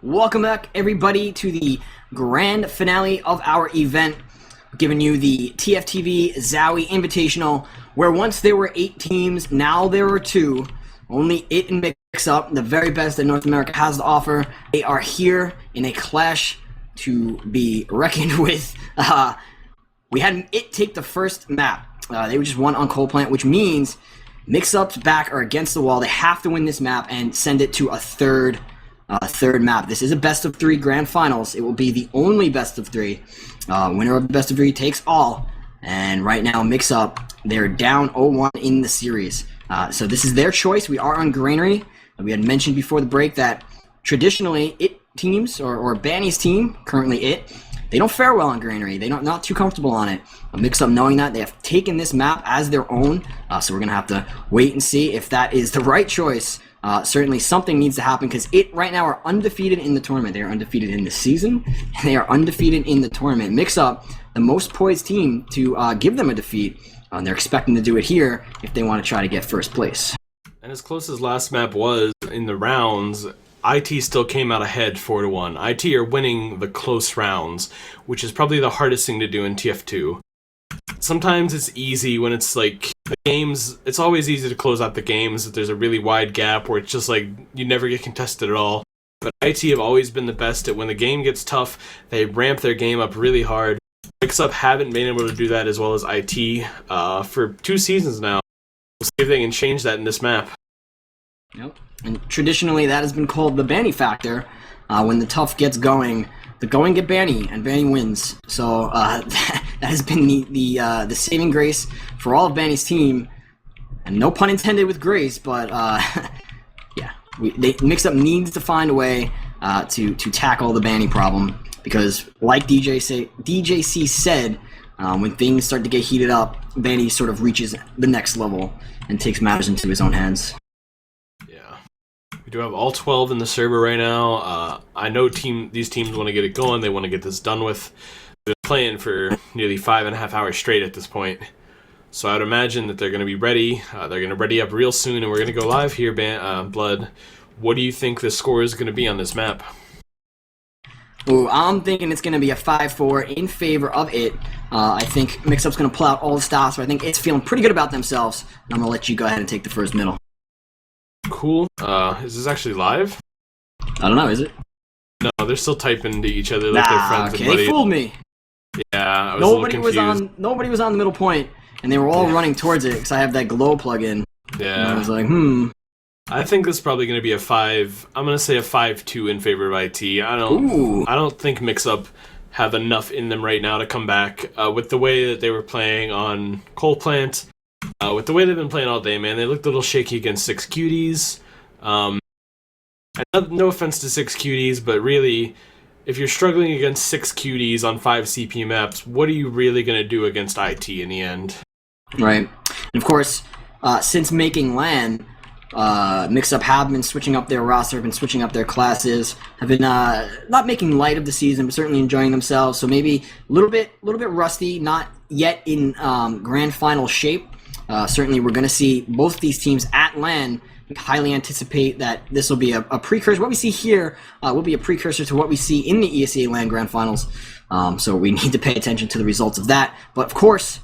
Welcome back, everybody, to the grand finale of our event, giving you the Tftv ZOWIE Invitational, where once there were 8 teams, now there are 2. Only it and Mixup, the very best that North America has to offer. They are here in a clash to be reckoned with. We had it take the first map. They were just won on Coal Plant, which means Mixup's back are against the wall. They have to win this map and send it to a third map. This is a best of 3 grand finals. It will be the only best of 3. Winner of the best of 3 takes all. And right now, Mixup, they're down 0-1 in the series. So this is their choice. We are on Granary. We had mentioned before the break that traditionally, it teams, or Banny's team, currently it, they don't fare well on Granary. They're not too comfortable on it. Mixup, knowing that, they have taken this map as their own. So we're going to have to wait and see if that is the right choice. Certainly something needs to happen because it right now are undefeated in the tournament. They are undefeated in the season, and they are undefeated in the tournament. Mixup, the most poised team to give them a defeat. They're expecting to do it here if they want to try to get first place. And as close as last map was in the rounds, IT still came out ahead 4-1. IT are winning the close rounds, which is probably the hardest thing to do in TF2. Sometimes it's easy when it's like the games, it's always easy to close out the games if there's a really wide gap where it's just like you never get contested at all. But IT have always been the best at when the game gets tough, they ramp their game up really hard. Mixup haven't been able to do that as well as IT for 2 seasons now. We'll see if they can change that in this map. Yep. And traditionally that has been called the Banny factor. When the tough gets going, the going get Banny, and Banny wins. So that has been the saving grace for all of Banny's team, and no pun intended with grace, but yeah, Mixup needs to find a way to tackle the Banny problem, because like DJC said, when things start to get heated up, Banny sort of reaches the next level and takes matters into his own hands. We do have all 12 in the server right now. I know these teams want to get it going. They want to get this done with. They've been playing for nearly 5.5 hours straight at this point. So I'd imagine that they're going to be ready. They're going to ready up real soon, and we're going to go live here, Blood. What do you think the score is going to be on this map? Ooh, I'm thinking it's going to be a 5-4 in favor of it. I think Mixup's going to pull out all the stops, but I think it's feeling pretty good about themselves. And I'm going to let you go ahead and take the first middle. Cool. Is this actually live? I don't know, is it? No, they're still typing to each other like they're friends. Okay, they fooled me. Yeah, I was a little confused. Nobody was on the middle point, and they were all running towards it because I have that glow plug-in. Yeah. And I was like, I think this is probably going to be a 5. I'm going to say a 5-2 in favor of IT. I don't think Mixup have enough in them right now to come back with the way that they were playing on Coal Plant. With the way they've been playing all day, man, they looked a little shaky against 6 cuties. And no offense to 6 cuties, but really, if you're struggling against 6 cuties on 5 CP maps, what are you really going to do against IT in the end? Right. And of course, since making LAN, Mixup have been switching up their roster, have been switching up their classes, have been not making light of the season, but certainly enjoying themselves. So maybe a little bit rusty, not yet in grand final shape. Certainly, we're going to see both these teams at LAN. We highly anticipate that this will be a precursor. What we see here will be a precursor to what we see in the ESEA LAN Grand Finals. So we need to pay attention to the results of that. But of course,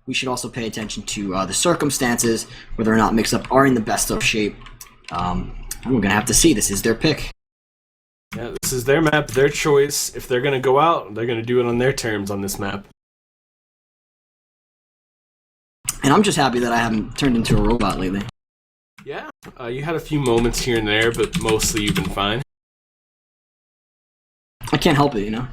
we should also pay attention to the circumstances, whether or not Mixup are in the best of shape. We're going to have to see. This is their pick. Yeah, this is their map, their choice. If they're going to go out, they're going to do it on their terms on this map. And I'm just happy that I haven't turned into a robot lately. Yeah, you had a few moments here and there, but mostly you've been fine. I can't help it, you know?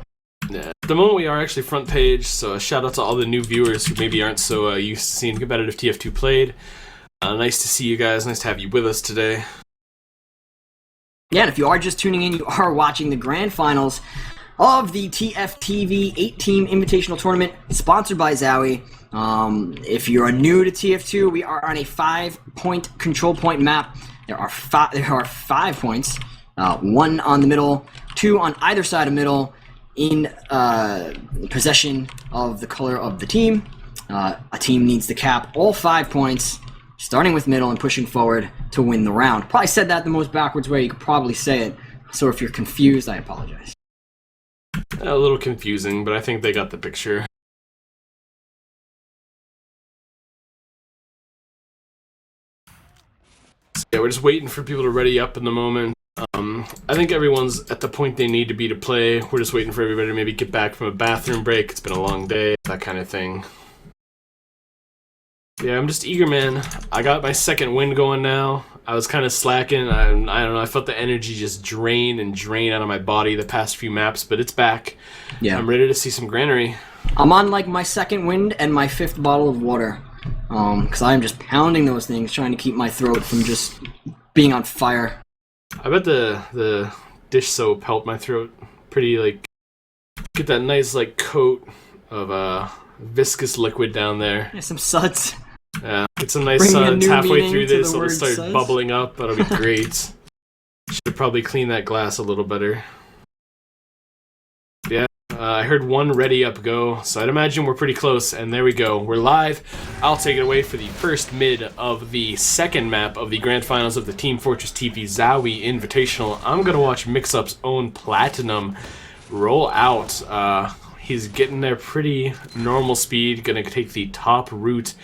Yeah. At the moment, we are actually front page, so a shout out to all the new viewers who maybe aren't so used to seeing competitive TF2 played. Nice to see you guys, nice to have you with us today. Yeah, and if you are just tuning in, you are watching the grand finals of the Tftv 8-team invitational tournament sponsored by ZOWIE. If you are new to TF2, we are on a 5-point control point map. There are 5 points, 1 on the middle, 2 on either side of middle, in possession of the color of the team. A team needs to cap all 5 points, starting with middle and pushing forward to win the round. Probably said that the most backwards way you could probably say it. So if you're confused, I apologize. A little confusing, but I think they got the picture. So yeah, we're just waiting for people to ready up in the moment. I think everyone's at the point they need to be to play. We're just waiting for everybody to maybe get back from a bathroom break. It's been a long day, that kind of thing. Yeah, I'm just eager, man. I got my second wind going now. I was kind of slacking. I don't know. I felt the energy just drain out of my body the past few maps, but it's back. Yeah. I'm ready to see some Granary. I'm on like my second wind and my 5th bottle of water. Because I'm just pounding those things, trying to keep my throat from just being on fire. I bet the dish soap helped my throat pretty, like, get that nice, like, coat of viscous liquid down there. Yeah, some suds. Yeah, get some nice Bringing a suds new halfway meaning through to this, the it'll word start suds. bubbling up, that'll be great. Should probably clean that glass a little better. Yeah, I heard one ready up go, so I'd imagine we're pretty close, and there we go. We're live. I'll take it away for the first mid of the second map of the grand finals of the Team Fortress TV ZOWIE Invitational. I'm going to watch Mixup's own Platinum roll out. He's getting there pretty normal speed, gonna take the top route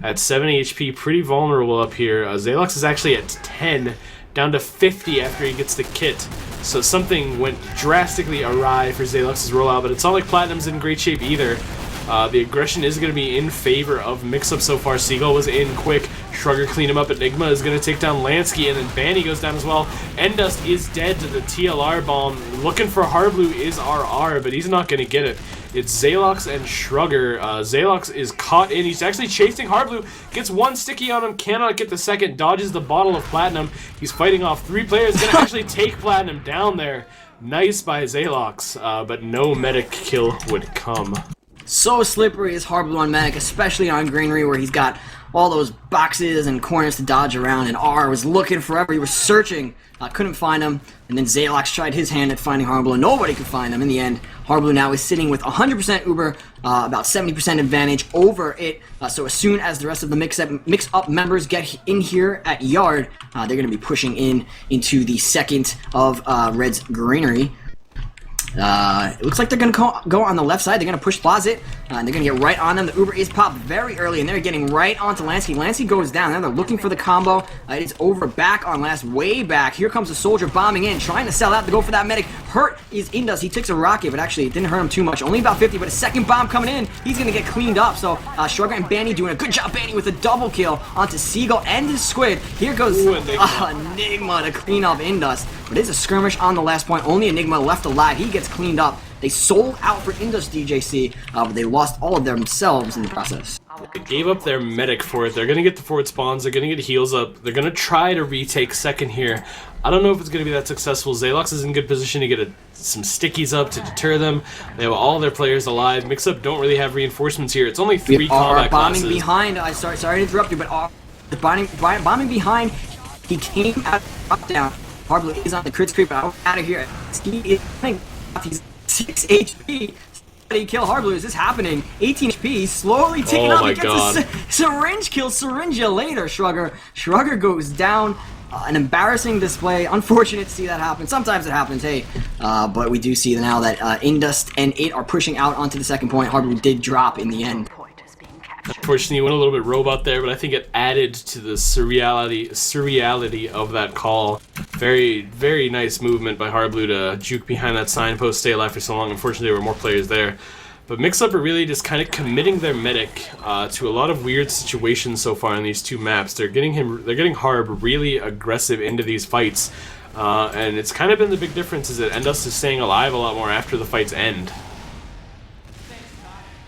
at 70 HP, pretty vulnerable up here. Zalox is actually at 10, down to 50 after he gets the kit. So something went drastically awry for Zalox's rollout, but it's not like Platinum's in great shape either. The aggression is going to be in favor of Mixup so far. Seagull was in quick. Shrugger cleaned him up. Enigma is going to take down Lansky, and then Banny goes down as well. Endust is dead to the TLR bomb. Looking for Harblue is RR, but he's not going to get it. It's Zalox and Shrugger. Zalox is caught in. He's actually chasing Harblue. Gets one sticky on him. Cannot get the second. Dodges the bottle of Platinum. He's fighting off 3 players. Going to actually take Platinum down there. Nice by Zalox, but no medic kill would come. So slippery is Harblue on medic, especially on Granary, where he's got all those boxes and corners to dodge around, and R was looking forever. He was searching, couldn't find him, and then Zalox tried his hand at finding Harblue, and nobody could find him. In the end, Harblue now is sitting with 100% Uber, about 70% advantage over it. So as soon as the rest of the mix-up members get in here at Yard, they're going to be pushing into the second of Red's Granary. It looks like they're going to go on the left side. They're going to push Plaza, and they're going to get right on them. The Uber is popped very early, and they're getting right onto Lansky. Lansky goes down. Now they're looking for the combo. It's over back on last, way back. Here comes the soldier bombing in, trying to sell out to go for that medic. Hurt is Indus. He takes a rocket, but actually it didn't hurt him too much. Only about 50, but a second bomb coming in. He's going to get cleaned up. So Shrugger and Banny doing a good job. Banny with a double kill onto Seagull and his Squid. Here goes Enigma to clean up Indus. But it's a skirmish on the last point. Only Enigma left alive. He gets cleaned up. They sold out for Indus DJC, but they lost all of themselves in the process. They gave up their medic for it. They're going to get the forward spawns. They're going to get heals up. They're going to try to retake second here. I don't know if it's going to be that successful. Zalox is in good position to get some stickies up to deter them. They have all their players alive. Mixup don't really have reinforcements here. It's only 3 combat bombing classes. Behind. Sorry to interrupt you, but the bombing behind. He came out up down. Harblue is on the crit creep out of here. He's 6 HP. Somebody kill Harblue. Is this happening? 18 HP. Slowly ticking up. He gets a syringe kill. Syringa later. Shrugger goes down. An embarrassing display. Unfortunate to see that happen. Sometimes it happens, hey. But we do see now that Indust and 8 are pushing out onto the second point. Harblue did drop in the end. Unfortunately, he went a little bit robot there, but I think it added to the surreality of that call. Very, very nice movement by Harblue to juke behind that signpost, stay alive for so long. Unfortunately, there were more players there. But Mixup are really just kind of committing their medic to a lot of weird situations so far in these 2 maps. They're getting Harb really aggressive into these fights, and it's kind of been the big difference is that Endust is staying alive a lot more after the fights end.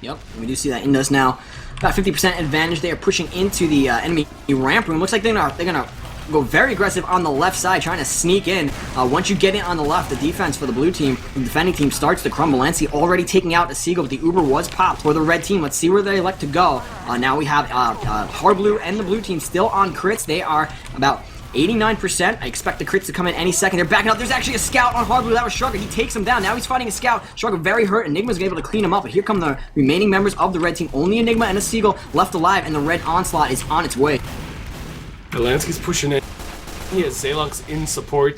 Yep, we do see that Indus now. About 50% advantage. They are pushing into the enemy ramp room. Looks like they're gonna go very aggressive on the left side, trying to sneak in. Once you get in on the left, the defense for the blue team, the defending team, starts to crumble. Lansky already taking out the Seagull, but the Uber was popped for the red team. Let's see where they elect to go. Now we have Harblue and the blue team still on crits. They are about 89%. I expect the crits to come in any second. They're backing up. There's actually a scout on Harblue. That was Shrugger. He takes him down. Now he's fighting a scout. Shrugger very hurt. Enigma's able to clean him up. But here come the remaining members of the red team. Only Enigma and a Seagull left alive, and the red onslaught is on its way. Lansky's pushing it. He has Zalox in support.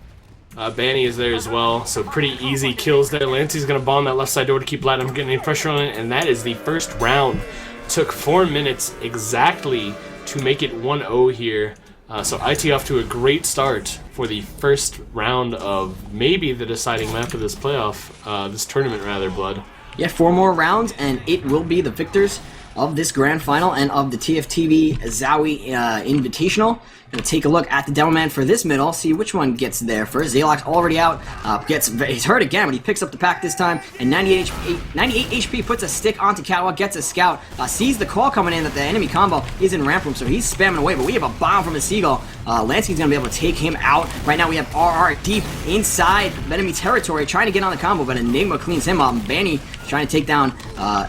Banny is there as well, so pretty easy kills there. Lancey's going to bomb that left side door to keep Platinum from getting any pressure on it, and that is the first round. Took 4 minutes exactly to make it 1-0 here. So IT off to a great start for the first round of maybe the deciding map of this playoff, this tournament rather, Blood. Yeah, 4 more rounds, and it will be the victors of this grand final and of the TFTV ZOWIE Invitational. Gonna take a look at the demo man for this middle, see which one gets there first. Zaylock's already out, he's hurt again, but he picks up the pack this time, and 98 HP puts a stick onto Catwalk, gets a scout, sees the call coming in that the enemy combo is in ramp room, so he's spamming away, but we have a bomb from a Seagull. Lansky's gonna be able to take him out. Right now we have RR deep inside enemy territory, trying to get on the combo, but Enigma cleans him up. Banny trying to take down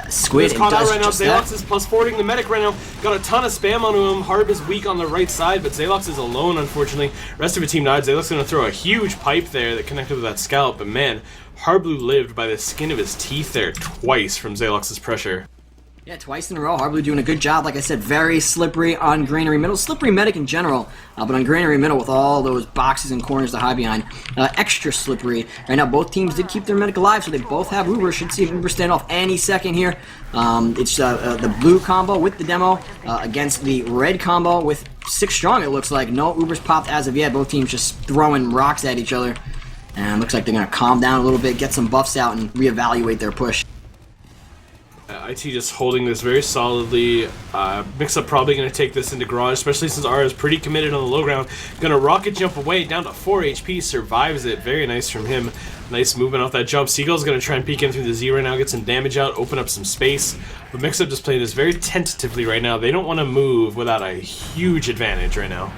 Squid. He's caught out right now. Zaylox is plus 40ing the medic right now. Got a ton of spam onto him. Harb is weak on the right side, but Zaylox is alone, unfortunately. Rest of the team died. Zaylox going to throw a huge pipe there that connected with that scalp, but man, Harblu lived by the skin of his teeth there twice from Zaylox's pressure. Yeah, twice in a row. Harblu doing a good job. Like I said, very slippery on Granary middle. Slippery medic in general, but on Granary middle with all those boxes and corners to hide behind, extra slippery. Right now, both teams did keep their medic alive, so they both have Uber. Should see Uber stand off any second here. It's the blue combo with the demo against the red combo with 6 strong, it looks like. No Ubers popped as of yet. Both teams just throwing rocks at each other. And it looks like they're going to calm down a little bit, get some buffs out, and reevaluate their push. IT just holding this very solidly. Mixup probably going to take this into garage, especially since Ara is pretty committed on the low ground. Going to rocket jump away down to 4 HP, survives it. Very nice from him. Nice movement off that jump. Seagull's going to try and peek in through the Z right now, get some damage out, open up some space. But Mixup just playing this very tentatively right now. They don't want to move without a huge advantage right now.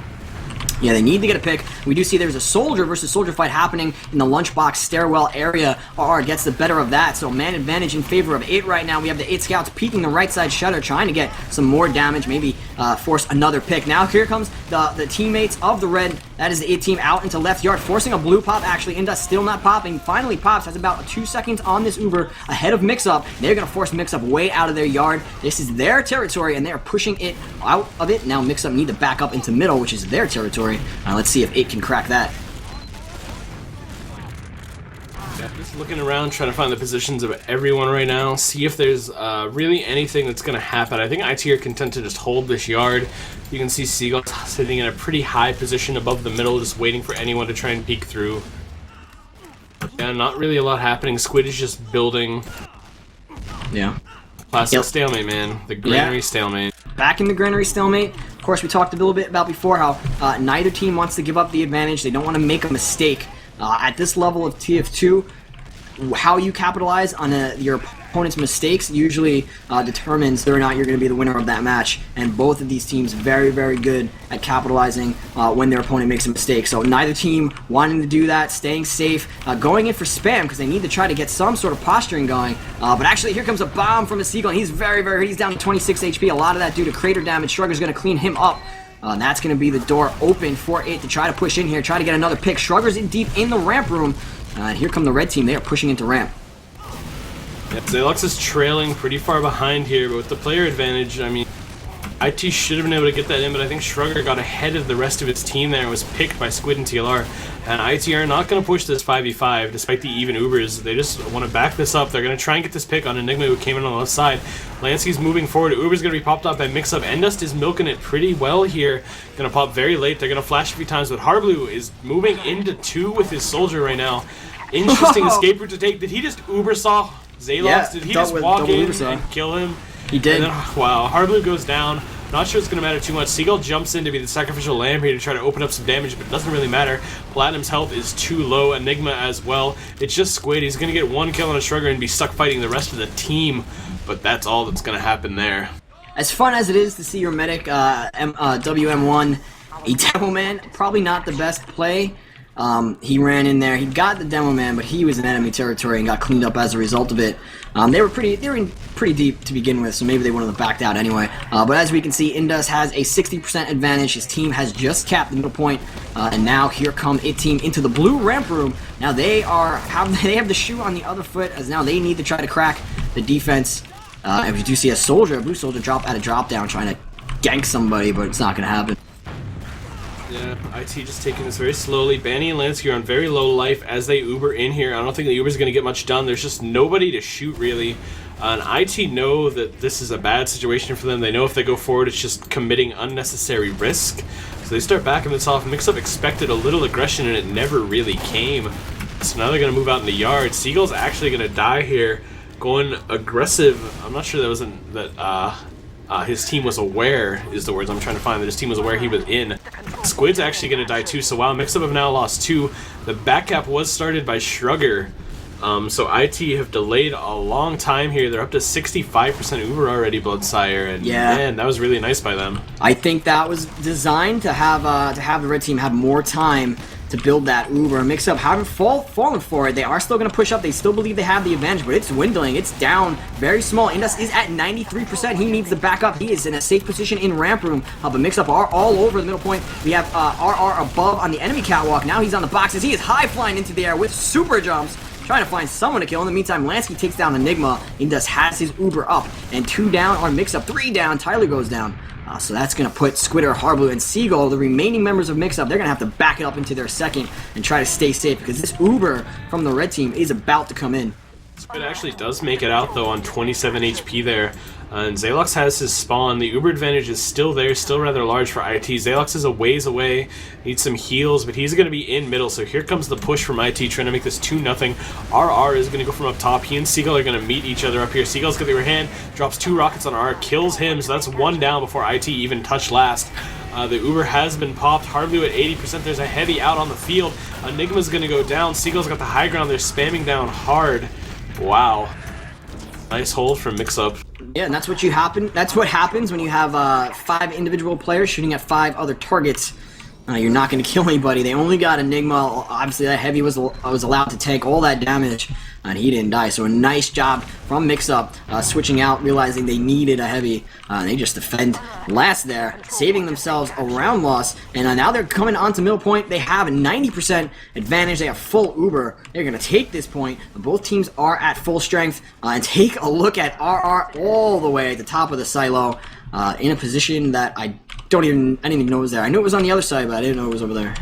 Yeah, they need to get a pick. We do see there's a soldier versus soldier fight happening in the lunchbox stairwell area. RR gets the better of that, so man advantage in favor of 8 right now. We have the 8 scouts peeking the right side shutter, trying to get some more damage, maybe force another pick. Now here comes the teammates of the red. That is the 8 team out into left yard, forcing a blue pop. Actually, Indus still not popping. Finally pops, has about 2 seconds on this Uber ahead of Mixup. They're going to force Mixup way out of their yard. This is their territory, and they're pushing it out of it. Now Mixup need to back up into middle, which is their territory. Let's see if 8 can crack that. Yeah, just looking around, trying to find the positions of everyone right now, see if there's really anything that's going to happen. I think IT are content to just hold this yard. You can see Seagull sitting in a pretty high position above the middle, just waiting for anyone to try and peek through. Yeah, not really a lot happening. Squid is just building. Yeah. Classic stalemate, man. The Granary stalemate. Back in the Granary stalemate. Of course, we talked a little bit about before how neither team wants to give up the advantage. They don't want to make a mistake. At this level of TF2, how you capitalize on your opponent's mistakes usually determines whether or not you're going to be the winner of that match. And both of these teams very, very good at capitalizing when their opponent makes a mistake. So neither team wanting to do that, staying safe, going in for spam because they need to try to get some sort of posturing going. But actually, here comes a bomb from a Seagull, and he's very, very hurt. He's down to 26 HP. A lot of that due to crater damage. Shrugger's going to clean him up. That's going to be the door open for it to try to push in here, try to get another pick. Shrugger's in deep in the ramp room. And here come the red team. They are pushing into ramp. Yep, Zaylox is trailing pretty far behind here, but with the player advantage, I mean, IT should have been able to get that in, but I think Shrugger got ahead of the rest of its team there and was picked by Squid and TLR. And IT are not going to push this 5v5 despite the even Ubers. They just want to back this up. They're going to try and get this pick on Enigma, who came in on the left side. Lansky's moving forward. Uber's going to be popped up by Mixup. Endust is milking it pretty well here. Going to pop very late. They're going to flash a few times, but Harblu is moving into 2 with his soldier right now. Interesting escape route to take. Did he just Uber saw Zaylox? Yeah, did he just walk in and kill him? He did. And then, wow, Harblu goes down. Not sure it's going to matter too much. Seagull jumps in to be the sacrificial lamb here to try to open up some damage, but it doesn't really matter. Platinum's health is too low. Enigma as well. It's just Squid. He's going to get 1 kill on a Shrugger and be stuck fighting the rest of the team, but that's all that's going to happen there. As fun as it is to see your medic, WM1, a demo man, probably not the best play. He ran in there, he got the demo man, but he was in enemy territory and got cleaned up as a result of it. They were in pretty deep to begin with, so maybe they wouldn't have backed out anyway. But as we can see, Indus has a 60% advantage. His team has just capped the middle point, and now here come it team into the blue ramp room. Now they have the shoe on the other foot, as now they need to try to crack the defense. And we do see a blue soldier drop at a drop down trying to gank somebody, but it's not going to happen. Yeah, IT just taking this very slowly. Banny and Lansky are on very low life as they Uber in here. I don't think the Uber's going to get much done. There's just nobody to shoot, really. And IT know that this is a bad situation for them. They know if they go forward, it's just committing unnecessary risk. So they start backing this off. Mixup expected a little aggression, and it never really came. So now they're going to move out in the yard. Seagull's actually going to die here, going aggressive. I'm not sure his team was aware, is the words I'm trying to find, that his team was aware he was in. Squid's actually going to die too, so while Mixup have now lost 2, the back cap was started by Shrugger. So IT have delayed a long time here. They're up to 65% Uber already, Bloodsire, and yeah, man, that was really nice by them. I think that was designed to have the red team have more time to build that Uber. Mixup haven't fallen for it. They are still going to push up. They still believe they have the advantage, but it's dwindling. It's down very small. Indus is at 93%. He needs to back up. He is in a safe position in ramp room. But Mixup are all over the middle point. We have RR above on the enemy catwalk. Now he's on the boxes. He is high flying into the air with super jumps, trying to find someone to kill. In the meantime, Lansky takes down Enigma. Indus has his Uber up. And 2 down on Mixup. 3 down. Tyler goes down. So that's going to put Squitter, Harblue, and Seagull, the remaining members of Mixup, they're going to have to back it up into their second and try to stay safe because this Uber from the red team is about to come in. Squid actually does make it out, though, on 27 HP there. And Zalox has his spawn. The Uber advantage is still there, still rather large for IT. Zalox is a ways away, needs some heals, but he's going to be in middle. So here comes the push from IT, trying to make this 2-0. RR is going to go from up top. He and Seagull are going to meet each other up here. Seagull's got the upper hand, drops 2 rockets on RR, kills him, so that's 1 down before IT even touched last. The Uber has been popped. Hardblue at 80%. There's a heavy out on the field. Enigma's going to go down. Seagull's got the high ground. They're spamming down hard. Wow. Nice hold from Mixup. Yeah, and that's what happens when you have 5 individual players shooting at 5 other targets. You're not going to kill anybody. They only got Enigma. Obviously, that heavy was allowed to take all that damage, and he didn't die. So a nice job from Mixup, switching out, realizing they needed a heavy. They just defend last there, saving themselves a round loss. And now they're coming onto middle point. They have a 90% advantage. They have full Uber. They're going to take this point. Both teams are at full strength. And take a look at RR all the way at the top of the silo, in a position that I didn't even know it was there. I knew it was on the other side, but I didn't know it was over there.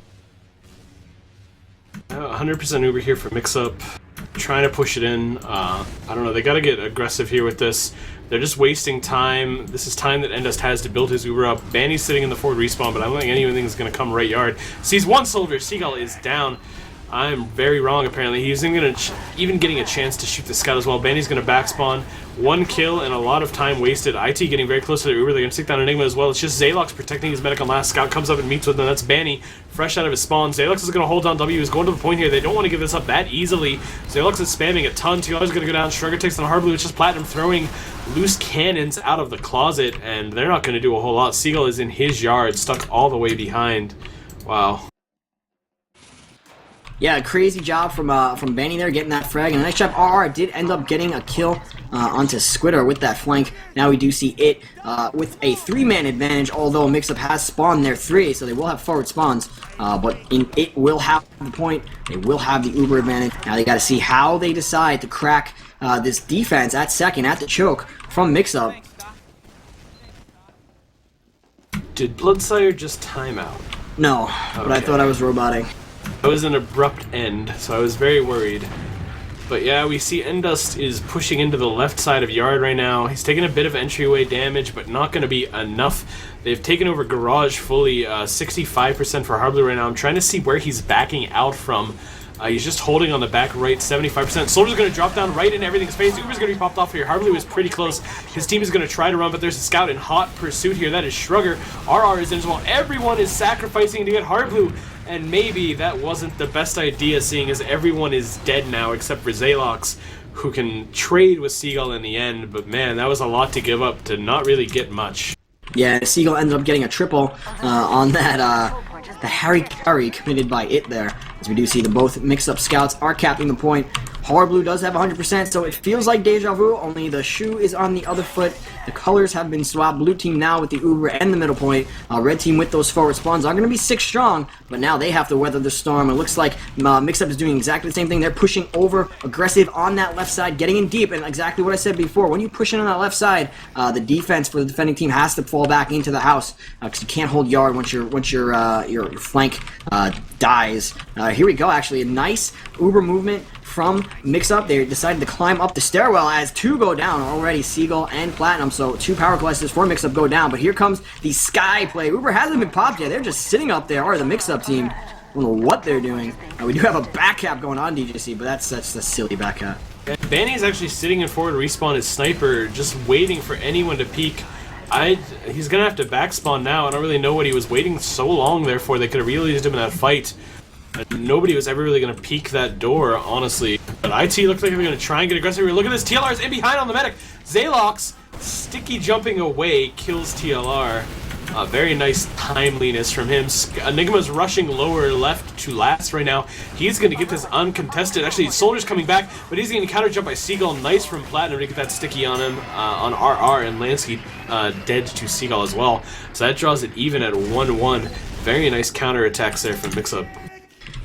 100% Uber here for Mixup. Trying to push it in. I don't know. They got to get aggressive here with this. They're just wasting time. This is time that Endust has to build his Uber up. Banny's sitting in the forward respawn, but I don't think anything is going to come right yard. Sees 1 soldier. Seagull is down. I'm very wrong, apparently. He's even getting a chance to shoot the scout as well. Banny's going to backspawn. 1 kill and a lot of time wasted. IT getting very close to the Uber. They're going to take down Enigma as well. It's just Zalox protecting his medic on last. Scout comes up and meets with them. That's Banny, fresh out of his spawn. Zalox is going to hold down W. He's going to the point here. They don't want to give this up that easily. Zalox is spamming a ton. Two others going to go down. Shrugger takes down Hardblue. It's just Platinum throwing loose cannons out of the closet, and they're not going to do a whole lot. Seagull is in his yard, stuck all the way behind. Wow. Yeah, crazy job from Banny there, getting that frag, and a nice job. RR did end up getting a kill onto Squitter with that flank. Now we do see it with a 3-man advantage, although Mixup has spawned their 3, so they will have forward spawns. But it will have the point. They will have the Uber advantage. Now they got to see how they decide to crack this defense at second, at the choke from Mixup. Did Bloodsire just time out? No, but I thought I was roboting. It was an abrupt end, so I was very worried. But yeah, we see Endust is pushing into the left side of yard right now. He's taking a bit of entryway damage, but not going to be enough. They've taken over garage fully, 65% for Harbler right now. I'm trying to see where he's backing out from. He's just holding on the back right, 75%. Soldier's going to drop down right in everything's face. Uber's going to be popped off here. Harbler is pretty close. His team is going to try to run, but there's a scout in hot pursuit here. That is Shrugger. RR is in as well. Everyone is sacrificing to get Harblu. And maybe that wasn't the best idea, seeing as everyone is dead now except for Zalox, who can trade with Seagull in the end. But man, that was a lot to give up to not really get much. Yeah, Seagull ended up getting a triple on that the Harry carry committed by it there. As we do see both Mixup scouts are capping the point. Blue does have 100%, so it feels like deja vu, only the shoe is on the other foot. The colors have been swapped. Blue team now with the Uber and the middle point. Red team with those forward spawns are going to be 6 strong, but now they have to weather the storm. It looks like Mixup is doing exactly the same thing. They're pushing over, aggressive on that left side, getting in deep, and exactly what I said before. When you push in on that left side, the defense for the defending team has to fall back into the house because you can't hold yard once your flank dies. Here we go, actually. A nice Uber movement from Mixup. They decided to climb up the stairwell as 2 go down already, Seagull and Platinum. So 2 power clusters for Mixup go down. But here comes the Sky play. Uber hasn't been popped yet. They're just sitting up there, or the Mixup team. I don't know what they're doing. We do have a back cap going on, DJC, but that's a silly back cap. Banny's actually sitting in forward respawn as sniper, just waiting for anyone to peek. He's gonna have to back spawn now. I don't really know what he was waiting so long there for. They could have really used him in that fight. Nobody was ever really going to peek that door, honestly. But IT looked like they were going to try and get aggressive. Look at this, TLR's in behind on the medic. Zalox, sticky jumping away, kills TLR. Very nice timeliness from him. Enigma's rushing lower left to last right now. He's going to get this uncontested. Actually, Soldier's coming back, but he's getting counter jump by Seagull. Nice from Platinum to get that sticky on him, on RR, and Lansky dead to Seagull as well. So that draws it even at 1-1. Very nice counter attacks there from Mixup.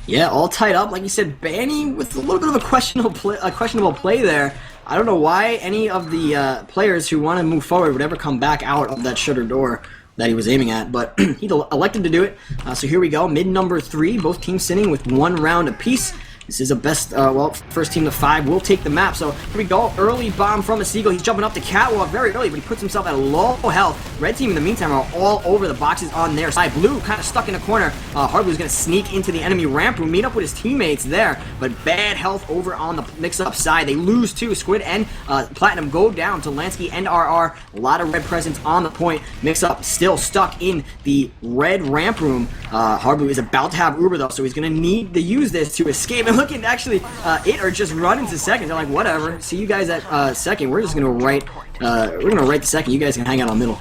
Yeah, all tied up. Like you said, Banny with a little bit of a questionable play there. I don't know why any of the players who want to move forward would ever come back out of that shutter door that he was aiming at, but he elected to do it. So here we go, mid number 3, both teams sitting with 1 round apiece. This is a best, well, first team to 5 will take the map. So here we go, early bomb from a Seagull. He's jumping up the catwalk very early, but he puts himself at a low health. Red team in the meantime are all over the boxes on their side. Blue kind of stuck in a corner. Hardblue's going to sneak into the enemy ramp room, meet up with his teammates there, but bad health over on the Mixup side. They lose too. Squid and Platinum go down to Lansky and RR. A lot of red presence on the point. Mixup still stuck in the red ramp room. Hardblue is about to have Uber though, so he's going to need to use this to escape. And looking actually, it or just run into second. They're like, whatever. See you guys at second. We're just going to write the second. You guys can hang out on middle.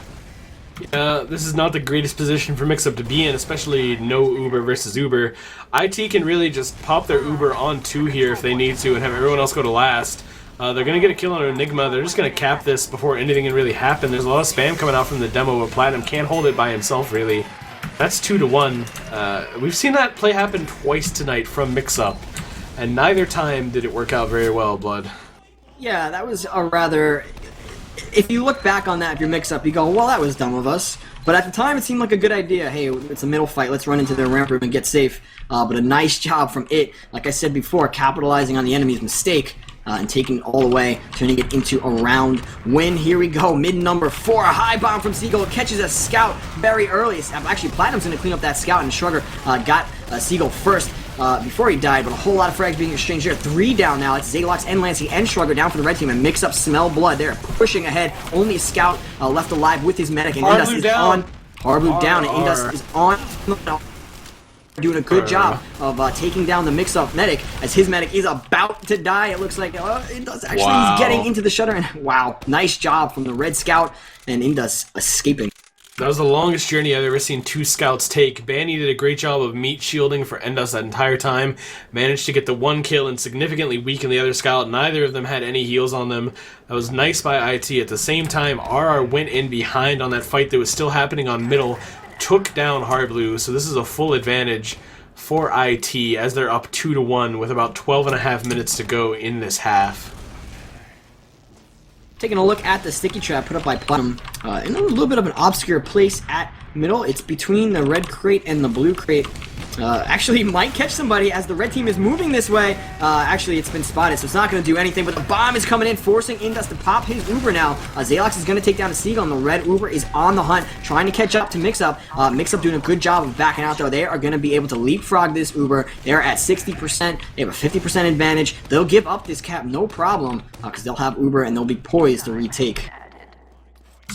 This is not the greatest position for Mixup to be in, especially no Uber versus Uber. IT can really just pop their Uber on 2 here if they need to and have everyone else go to last. They're going to get a kill on Enigma. They're just going to cap this before anything can really happen. There's a lot of spam coming out from the demo, but Platinum can't hold it by himself, really. That's 2-1. We've seen that play happen twice tonight from Mixup, and neither time did it work out very well, Blood. Yeah, that was a rather... If you look back on that, if you're Mixup, you go, well, that was dumb of us. But at the time, it seemed like a good idea. Hey, it's a middle fight. Let's run into their ramp room and get safe. But a nice job from it, like I said before, capitalizing on the enemy's mistake and taking it all the way, turning it into a round win. Here we go, mid number 4, a high bomb from Seagull, catches a scout very early. Actually, Platinum's going to clean up that scout, and Shrugger got Seagull first before he died, but a whole lot of frags being exchanged here. 3 down now. It's Zalox and Lansky and Shrugger down for the red team, and Mixup smell blood. They're pushing ahead. Only a scout left alive with his medic, and Indus is on. Hardblue down, and Indus is on. Doing a good job of taking down the Mixup medic as his medic is about to die. It looks like Indus actually is getting into the shutter, and wow, nice job from the red scout and Indus escaping. That was the longest journey I've ever seen 2 scouts take. Banny did a great job of meat shielding for Endus that entire time. Managed to get the 1 kill and significantly weaken the other scout. Neither of them had any heals on them. That was nice by IT. At the same time, RR went in behind on that fight that was still happening on middle. Took down Hardblue, so this is a full advantage for IT as they're up 2-1 with about 12.5 minutes to go in this half. Taking a look at the sticky trap put up by Platinum in a little bit of an obscure place at middle. It's between the red crate and the blue crate. Actually might catch somebody as the red team is moving this way. Actually, it's been spotted, so it's not going to do anything, but the bomb is coming in, forcing Indus to pop his Uber now. Zalox is going to take down the Seagull, and the red Uber is on the hunt, trying to catch up to Mixup. Mixup doing a good job of backing out, though. They are going to be able to leapfrog this Uber. They're at 60%. They have a 50% advantage. They'll give up this cap, no problem, because they'll have Uber, and they'll be poised to retake.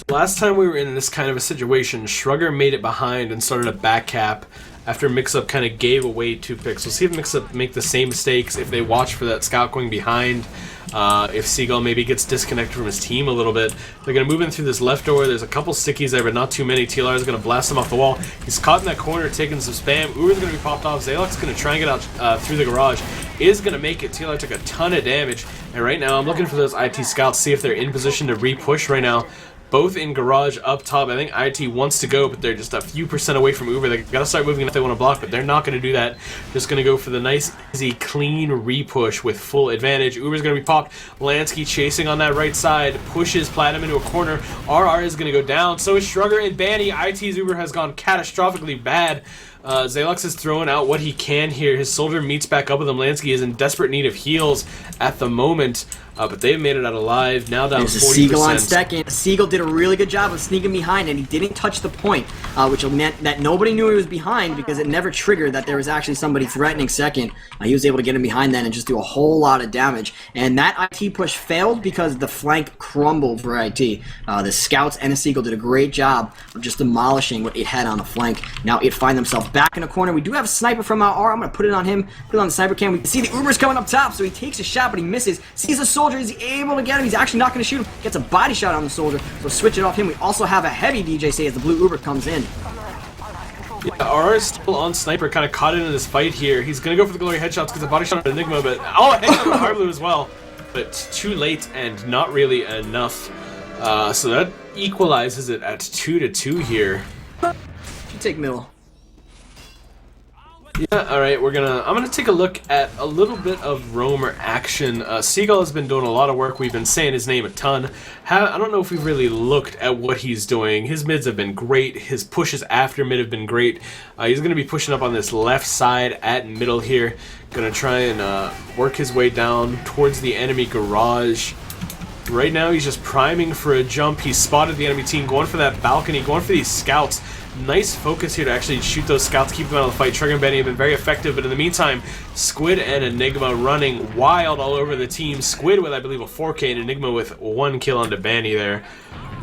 So last time we were in this kind of a situation, Shrugger made it behind and started a back cap after Mixup kind of gave away 2 picks. We'll see if Mixup make the same mistakes if they watch for that scout going behind. If Seagull maybe gets disconnected from his team a little bit. They're going to move in through this left door. There's a couple stickies there, but not too many. TLR is going to blast him off the wall. He's caught in that corner, taking some spam. Uber's going to be popped off. Zalox is going to try and get out through the garage. is going to make it. TLR took a ton of damage, and right now I'm looking for those IT scouts, see if they're in position to re-push right now. Both in garage up top. I think IT wants to go, but they're just a few percent away from Uber. They gotta start moving if they want to block, but they're not gonna do that. Just gonna go for the nice, easy, clean re-push with full advantage. Uber's gonna be popped. Lansky chasing on that right side, pushes Platinum into a corner. RR is gonna go down. So is Shrugger and Banny. IT's Uber has gone catastrophically bad. Zalux is throwing out what he can here. His soldier meets back up with him. Lansky is in desperate need of heals at the moment, but they've made it out alive. Now down 40%. There's a Seagull on second. Seagull did a really good job of sneaking behind, and he didn't touch the point, which meant that nobody knew he was behind because it never triggered that there was actually somebody threatening second. He was able to get him behind then and just do a whole lot of damage. And that IT push failed because the flank crumbled for IT. The scouts and the Seagull did a great job of just demolishing what it had on the flank. Now it find themselves back in a corner. We do have a sniper from our R. I'm going to put it on him, put it on the sniper cam. We can see the Uber's coming up top, so he takes a shot, but he misses. Sees a soldier. Is he able to get him? He's actually not going to shoot him. Gets a body shot on the soldier, so switch it off him. We also have a heavy DJC as the blue Uber comes in. Yeah, RR is still on sniper, kind of caught in this fight here. He's going to go for the glory headshots because the body shot on Enigma, but oh, headshot on Harblue as well. But too late and not really enough. So that equalizes it at 2-2 here. You take middle. Yeah, alright, I'm gonna take a look at a little bit of roamer action. Seagull has been doing a lot of work. We've been saying his name a ton. I don't know if we've really looked at what he's doing. His mids have been great. His pushes after mid have been great. He's gonna be pushing up on this left side at middle here. Gonna try and work his way down towards the enemy garage. Right now he's just priming for a jump. He's spotted the enemy team, going for that balcony, going for these scouts. Nice focus here to actually shoot those scouts, keep them out of the fight. Trigger and Benny have been very effective, but in the meantime, Squid and Enigma running wild all over the team. Squid with, I believe, a 4K, and Enigma with 1 kill onto Banny there.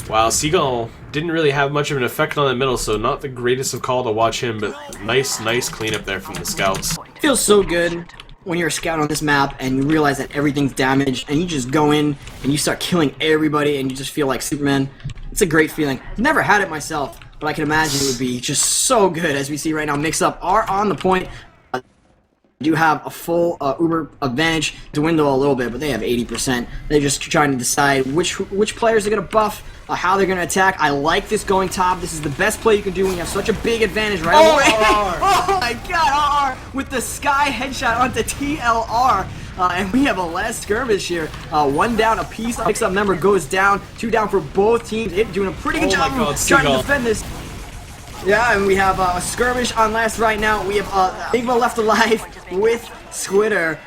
Wow, Seagull didn't really have much of an effect on the middle, so not the greatest of call to watch him, but nice cleanup there from the scouts. Feels so good when you're a scout on this map and you realize that everything's damaged and you just go in and you start killing everybody and you just feel like Superman. It's a great feeling. Never had it myself, but I can imagine it would be just so good. As we see right now, Mixup are on the point. Do have a full Uber advantage. Dwindle a little bit, but they have 80%. They're just trying to decide which players are going to buff, how they're going to attack. I like this going top. This is the best play you can do when you have such a big advantage, right? Oh my god, RR with the sky headshot onto TLR. And we have a last skirmish here. One down apiece. Mixup member goes down. 2 down for both teams. It doing a pretty good job trying to defend this. Yeah, and we have a skirmish on last right now. We have Enigma left alive with Squitter.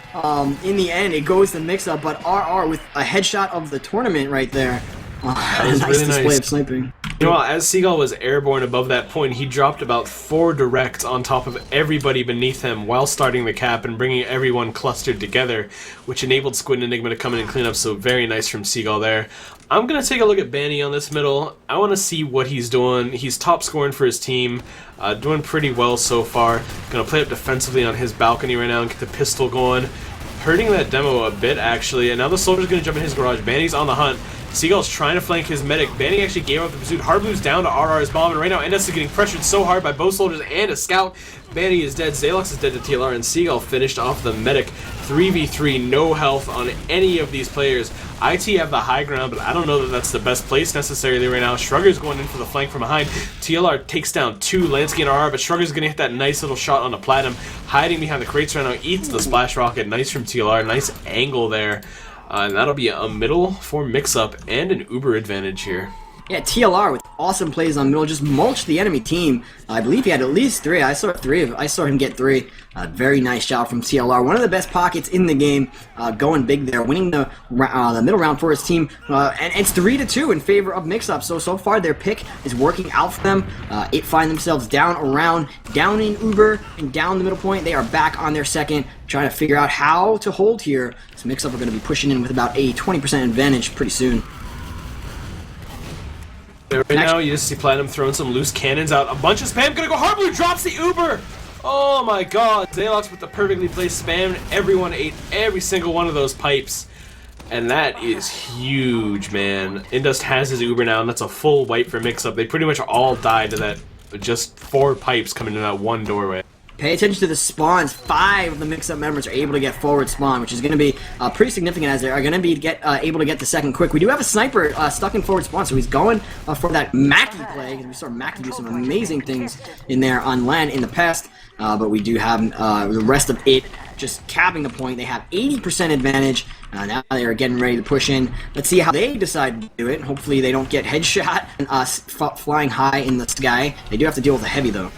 In the end, it goes to Mixup, but RR with a headshot of the tournament right there. That was nice really display nice of sniping. You know, as Seagull was airborne above that point, he dropped about 4 directs on top of everybody beneath him while starting the cap and bringing everyone clustered together, which enabled Squid and Enigma to come in and clean up, so very nice from Seagull there. I'm going to take a look at Banny on this middle. I want to see what he's doing. He's top scoring for his team, doing pretty well so far. Going to play up defensively on his balcony right now and get the pistol going. Hurting that demo a bit, actually, and now the soldier's going to jump in his garage. Banny's on the hunt. Seagull's trying to flank his medic. Banny actually gave up the pursuit. Hardblue's down to RR's bomb, and right now Endes is getting pressured so hard by both soldiers and a scout. Banny is dead. Zalux is dead to TLR, and Seagull finished off the medic. 3v3, no health on any of these players. IT have the high ground, but I don't know that that's the best place necessarily right now. Shrugger's going in for the flank from behind. TLR takes down 2, Lansky and RR, but Shrugger's going to hit that nice little shot on the Platinum. Hiding behind the crates right now, eats the splash rocket. Nice from TLR, nice angle there. And that'll be a middle for Mixup and an Uber advantage here. Yeah, TLR with awesome plays on middle, just mulched the enemy team. I believe he had at least 3. I saw him get 3. Very nice job from TLR. One of the best pockets in the game, going big there, winning the middle round for his team. And it's 3-2 in favor of Mixup. So far their pick is working out for them. It find themselves down in Uber and down the middle point. They are back on their second, trying to figure out how to hold here. So Mixup are going to be pushing in with about a 20% advantage pretty soon. Right now, you just see Platinum throwing some loose cannons out. A bunch of spam. Gonna go Hardblue, drops the Uber! Oh my god. Zalox with the perfectly placed spam. Everyone ate every single one of those pipes. And that is huge, man. Indust has his Uber now, and that's a full wipe for Mixup. They pretty much all died to that, just 4 pipes coming in that one doorway. Pay attention to the spawns. 5 of the Mixup members are able to get forward spawn, which is going to be pretty significant as they are going to be able to get the second quick. We do have a sniper stuck in forward spawn, so he's going for that Mackie play, because we saw Mackie do some amazing things in there on land in the past, but we do have the rest of it just capping the point. They have 80% advantage. Now they are getting ready to push in. Let's see how they decide to do it. Hopefully they don't get headshot and us flying high in the sky. They do have to deal with the heavy, though.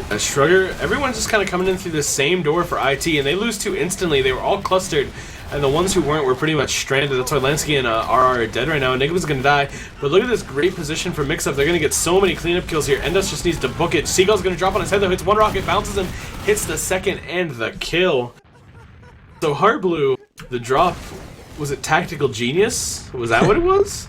Shrugger, everyone's just kind of coming in through the same door for IT, and they lose 2 instantly. They were all clustered, and the ones who weren't were pretty much stranded. That's why Lansky and RR are dead right now. Enigma's going to die. But look at this great position for Mixup. They're going to get so many cleanup kills here. Endus just needs to book it. Seagull's going to drop on his head, though. Hits 1 rocket, bounces him, hits the second, and the kill. So Hardblue, the drop, was it Tactical Genius? Was that what it was?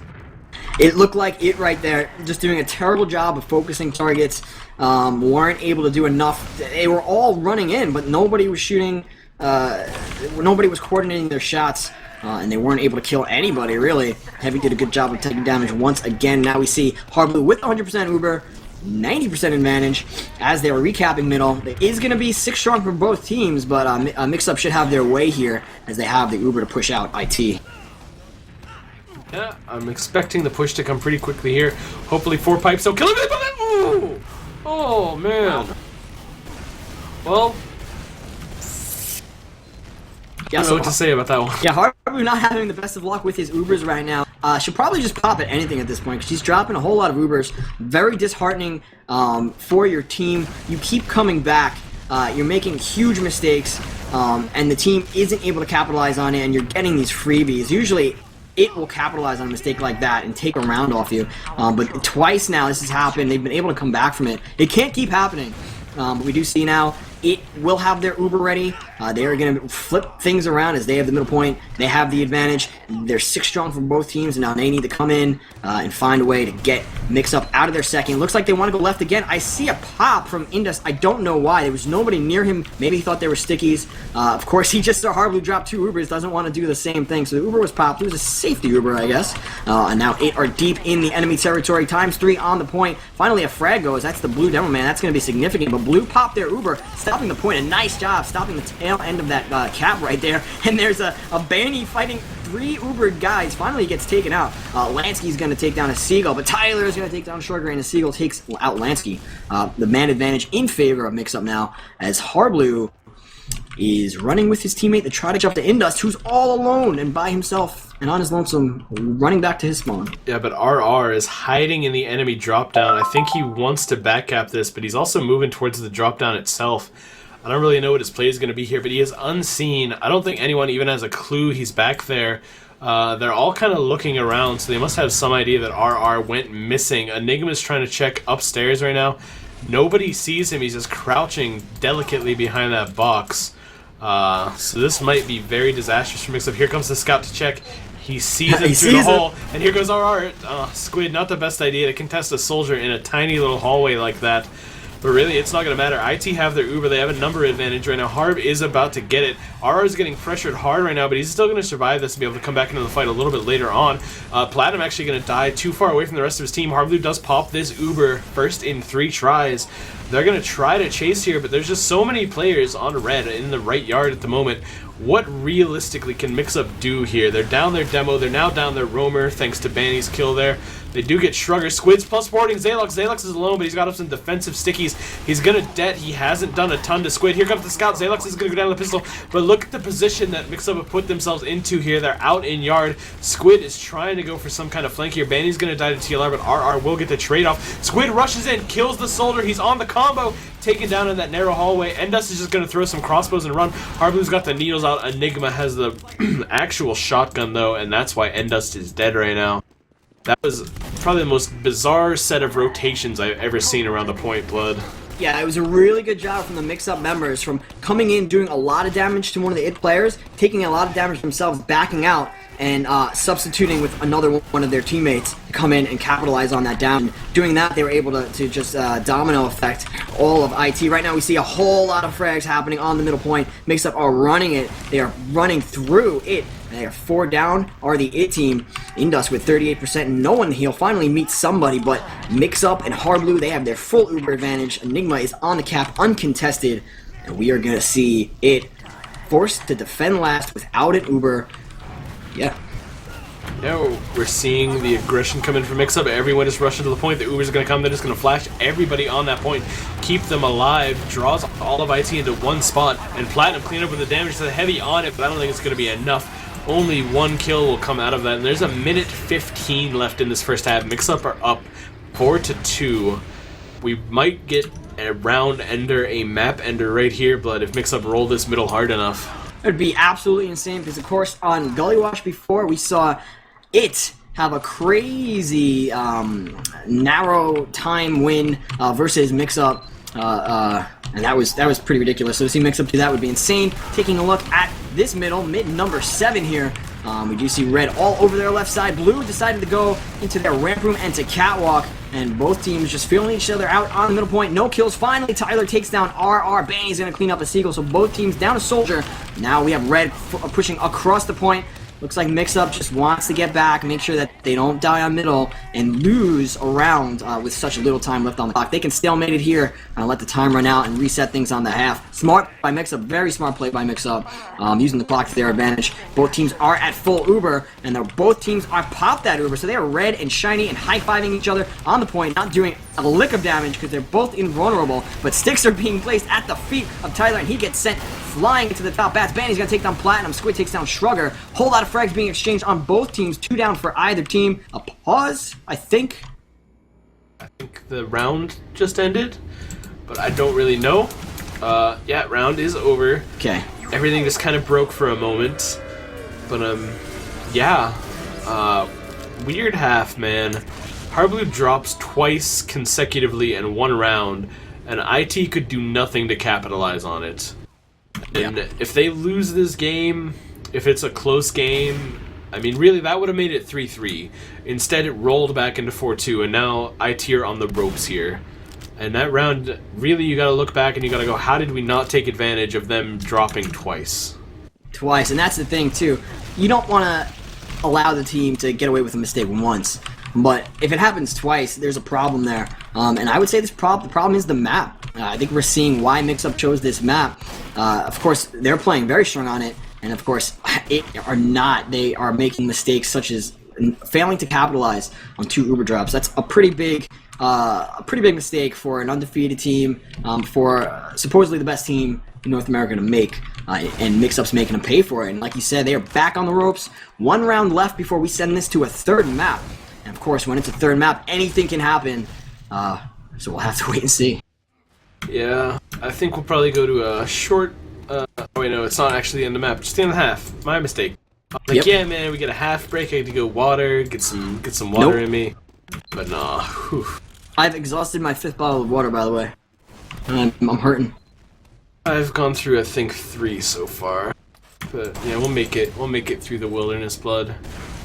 It looked like it right there. Just doing a terrible job of focusing targets. Weren't able to do enough. They were all running in, but nobody was shooting. Nobody was coordinating their shots, and they weren't able to kill anybody, really. Heavy did a good job of taking damage once again. Now we see Hardblue with 100% Uber. 90% advantage as they were recapping middle. It is going to be 6 strong for both teams, but Mixup should have their way here as they have the Uber to push out IT. Yeah, I'm expecting the push to come pretty quickly here. Hopefully 4 pipes don't kill him. Ooh! Oh, man. Well, I don't know what to say about that one. Yeah, Hardblue not having the best of luck with his Ubers right now. Should probably just pop at anything at this point, because he's dropping a whole lot of Ubers. Very disheartening for your team. You keep coming back. You're making huge mistakes, and the team isn't able to capitalize on it, and you're getting these freebies. Usually, it will capitalize on a mistake like that and take a round off you. But twice now this has happened. They've been able to come back from it. It can't keep happening. But we do see now it will have their Uber ready. They are going to flip things around as they have the middle point. They have the advantage. They're 6 strong from both teams, and now they need to come in and find a way to get Mixup out of their second. Looks like they want to go left again. I see a pop from Indus. I don't know why. There was nobody near him. Maybe he thought they were stickies. Of course, he just saw Hardblue drop 2 Ubers. Doesn't want to do the same thing. So the Uber was popped. It was a safety Uber, I guess. And now 8 are deep in the enemy territory. ×3 on the point. Finally, a frag goes. That's the blue demo man. That's going to be significant. But blue popped their Uber, stopping the point. A nice job stopping the tail end of that cap right there. And there's a Banny fighting 3 Ubered guys. Finally, he gets taken out. Lansky's going to take down a Seagull, but Tyler is going to take down Sugar, and a Seagull takes out Lansky. The man advantage in favor of Mixup now, as Hardblue is running with his teammate to try to jump to Indus, who's all alone and by himself and on his lonesome, running back to his spawn. Yeah, but RR is hiding in the enemy drop-down. I think he wants to backcap this, but he's also moving towards the drop-down itself. I don't really know what his play is going to be here, but he is unseen. I don't think anyone even has a clue he's back there. They're all kind of looking around, so they must have some idea that RR went missing. Enigma's trying to check upstairs right now. Nobody sees him. He's just crouching delicately behind that box. So this might be very disastrous for Mixup. Here comes the scout to check. He sees him through the hole, and here goes RR. Squid, not the best idea to contest a soldier in a tiny little hallway like that. But really, it's not going to matter. IT have their Uber. They have a number advantage right now. Harb is about to get it. RR is getting pressured hard right now, but he's still going to survive this and be able to come back into the fight a little bit later on. Platinum actually going to die too far away from the rest of his team. Hardblue does pop this Uber first in 3 tries. They're going to try to chase here, but there's just so many players on red in the right yard at the moment. What realistically can Mixup do here? They're down their demo. They're now down their roamer thanks to Banny's kill there. They do get Shrugger. Squid's plus boarding Zalox. Zalox is alone, but he's got up some defensive stickies. He's going to det. He hasn't done a ton to Squid. Here comes the scout. Zalox is going to go down with the pistol. But look at the position that Mixup have put themselves into here. They're out in yard. Squid is trying to go for some kind of flank here. Banny's going to die to TLR, but RR will get the trade-off. Squid rushes in, kills the soldier. He's on the combo, taken down in that narrow hallway. Endus is just going to throw some crossbows and run. Hardblue's got the needles out. Enigma has the actual shotgun, though, and that's why Endust is dead right now. That was probably the most bizarre set of rotations I've ever seen around the point, Blood. Yeah, it was a really good job from the Mixup members, from coming in, doing a lot of damage to one of the IT players, taking a lot of damage themselves, backing out, and substituting with another one of their teammates to come in and capitalize on that down. Doing that, they were able to just domino effect all of IT. Right now, we see a whole lot of frags happening on the middle point. Mixup are running it. They are running through it. They are 4 down, are the IT team. Indus with 38%, no one heal. Finally meets somebody, but Mixup and Hardblue, they have their full Uber advantage. Enigma is on the cap, uncontested. and we are going to see it forced to defend last without an Uber. Yeah. Now we're seeing the aggression come in from Mixup. Everyone is rushing to the point. The Ubers are going to come. They're just going to flash everybody on that point, keep them alive, draws all of IT into one spot, and Platinum clean up with the damage to the heavy on it, but I don't think it's going to be enough. Only one kill will come out of that, and there's a minute 15 left in this first half. Mixup are up 4-2. We might get a round ender, a map ender right here, but if Mixup roll this middle hard enough. It would be absolutely insane because, of course, on Gully Watch before, we saw it have a crazy narrow time win versus Mixup, and that was pretty ridiculous. So to see Mixup do that would be insane. Taking a look at this mid number 7 here, we do see red all over their left side. Blue decided to go into their ramp room and to catwalk, and both teams just feeling each other out on the middle point. No kills. Finally, Tyler takes down RR. Banny's going to clean up the Seagull, so both teams down a soldier. Now we have red pushing across the point. Looks like Mixup just wants to get back, make sure that they don't die on middle and lose a round with such little time left on the clock. They can stalemate it here and let the time run out and reset things on the half. Smart by Mixup, very smart play by Mixup, using the clock to their advantage. Both teams are at full Uber, and both teams are popped that Uber, so they are red and shiny and high-fiving each other on the point, not doing a lick of damage because they're both invulnerable, but sticks are being placed at the feet of Tyler, and he gets sent flying into the top bats. Banny's gonna take down Platinum. Squid takes down Shrugger. Whole lot of frags being exchanged on both teams. 2 down for either team. A pause, I think. I think the round just ended, but I don't really know. Yeah, round is over. Okay. Everything just kind of broke for a moment, but yeah. Weird half, man. Hardblue drops twice consecutively in one round, and IT could do nothing to capitalize on it. And if they lose this game, if it's a close game, I mean, really, that would have made it 3-3. Instead, it rolled back into 4-2, and now IT are on the ropes here. And that round, really, you gotta look back and you gotta go, how did we not take advantage of them dropping twice? Twice, and that's the thing, too. You don't want to allow the team to get away with a mistake once. But if it happens twice, there's a problem there. And I would say the problem is the map. I think we're seeing why Mixup chose this map. Of course, they're playing very strong on it, and of course, they are making mistakes such as failing to capitalize on 2 Uber drops. That's a pretty big mistake for an undefeated team, for supposedly the best team in North America to make, and Mixup's making them pay for it. And like you said, they are back on the ropes. 1 round left before we send this to a 3rd map. And of course, when it's a 3rd map, anything can happen. So we'll have to wait and see. Yeah, I think we'll probably go to a short. Oh wait, no, it's not actually the end of the map. Just the end of the half. My mistake. Like, yeah, man, we get a half break. I had to go water, get some water in me. But nah. Whew. I've exhausted my 5th bottle of water, by the way. And I'm hurting. I've gone through, I think, 3 so far. But yeah, we'll make it. We'll make it through the wilderness blood.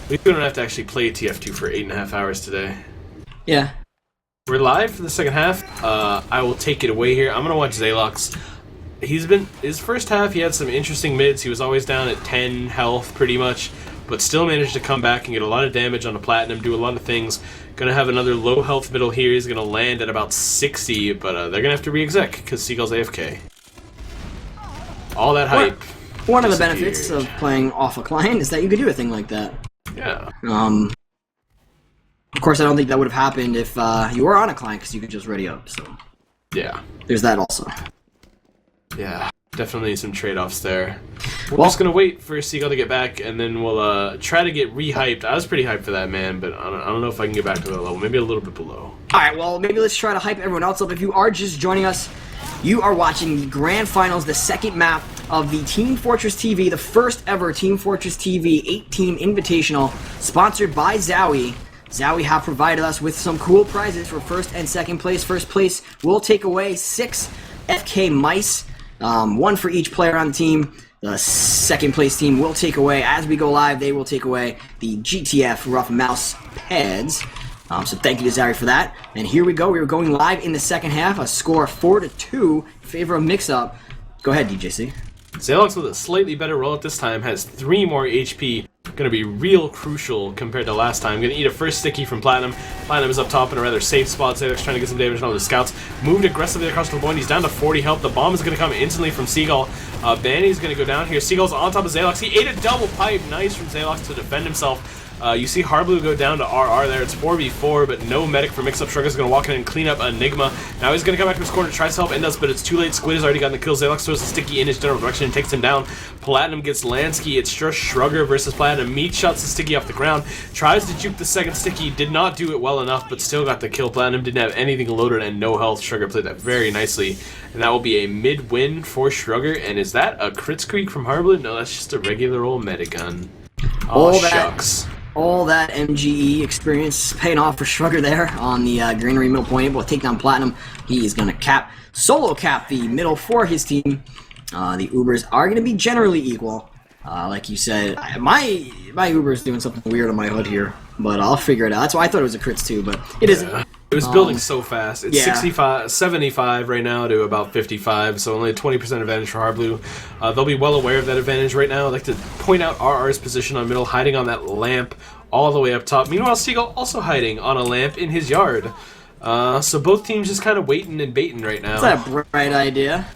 We don't have to actually play TF2 for 8.5 hours today. Yeah. We're live for the second half. I will take it away here. I'm gonna watch Zalox. His first half, he had some interesting mids. He was always down at 10 health, pretty much, but still managed to come back and get a lot of damage on the Platinum, do a lot of things. Gonna have another low health middle here. He's gonna land at about 60, but they're gonna have to re-exec because Seagull's AFK. All that hype. One of the benefits of playing off a client is that you could do a thing like that. Yeah. Of course, I don't think that would have happened if you were on a client, because you could just ready up. So yeah, there's that also. Yeah, definitely some trade-offs there. We're just gonna wait for Seagull to get back, and then we'll try to get re-hyped. I was pretty hyped for that, man, but I don't know if I can get back to that level. Maybe a little bit below. All right, well, maybe let's try to hype everyone else up. If you are just joining us, you are watching the Grand Finals, the 2nd map of the Team Fortress TV, the first ever Team Fortress TV 8-team invitational, sponsored by ZOWIE. ZOWIE have provided us with some cool prizes for 1st and 2nd place. 1st place will take away 6 FK mice, 1 for each player on the team. The 2nd place team will take away, as we go live, they will take away the GTF Rough Mouse pads. So thank you to ZOWIE for that. And here we go. We are going live in the 2nd half. A score of 4-2 in favor of Mixup. Go ahead, DJC. Zalox with a slightly better roll at this time has 3 more HP going to be real crucial compared to last time. Going to eat a first sticky from Platinum. Platinum is up top in a rather safe spot. Zaylax trying to get some damage on the scouts. Moved aggressively across the point. He's down to 40 health. The bomb is going to come instantly from Seagull. Banny's going to go down here. Seagull's on top of Zaylax. He ate a double pipe. Nice from Zaylax to defend himself. You see Harblue go down to RR there. It's 4v4, but no medic for Mixup. Sugar's going to walk in and clean up Enigma. Now he's going to come back to his corner, tries to help Indus, but it's too late. Squid has already gotten the kill. Zaylax throws a sticky in his general direction and takes him down. Platinum gets Lansky. It's just Shrugger versus Platinum. Meat shots the sticky off the ground. Tries to juke the second sticky. Did not do it well enough, but still got the kill. Platinum didn't have anything loaded and no health. Shrugger played that very nicely. And that will be a mid-win for Shrugger. And is that a crit squeak from Harblue? No, that's just a regular old medigun. Oh, shucks. All that MGE experience paying off for Shrugger there on the Granary middle point, able to take down Platinum. He is going to solo cap the middle for his team. The Ubers are going to be generally equal. Like you said, my Uber is doing something weird on my HUD here, but I'll figure it out. That's why I thought it was a crits too, but it isn't. It was building so fast. It's 75 right now to about 55, so only a 20% advantage for Harblue. They'll be well aware of that advantage right now. I'd like to point out RR's position on middle, hiding on that lamp all the way up top. Meanwhile, Seagull also hiding on a lamp in his yard. So both teams just kind of waiting and baiting right now. That's a bright idea.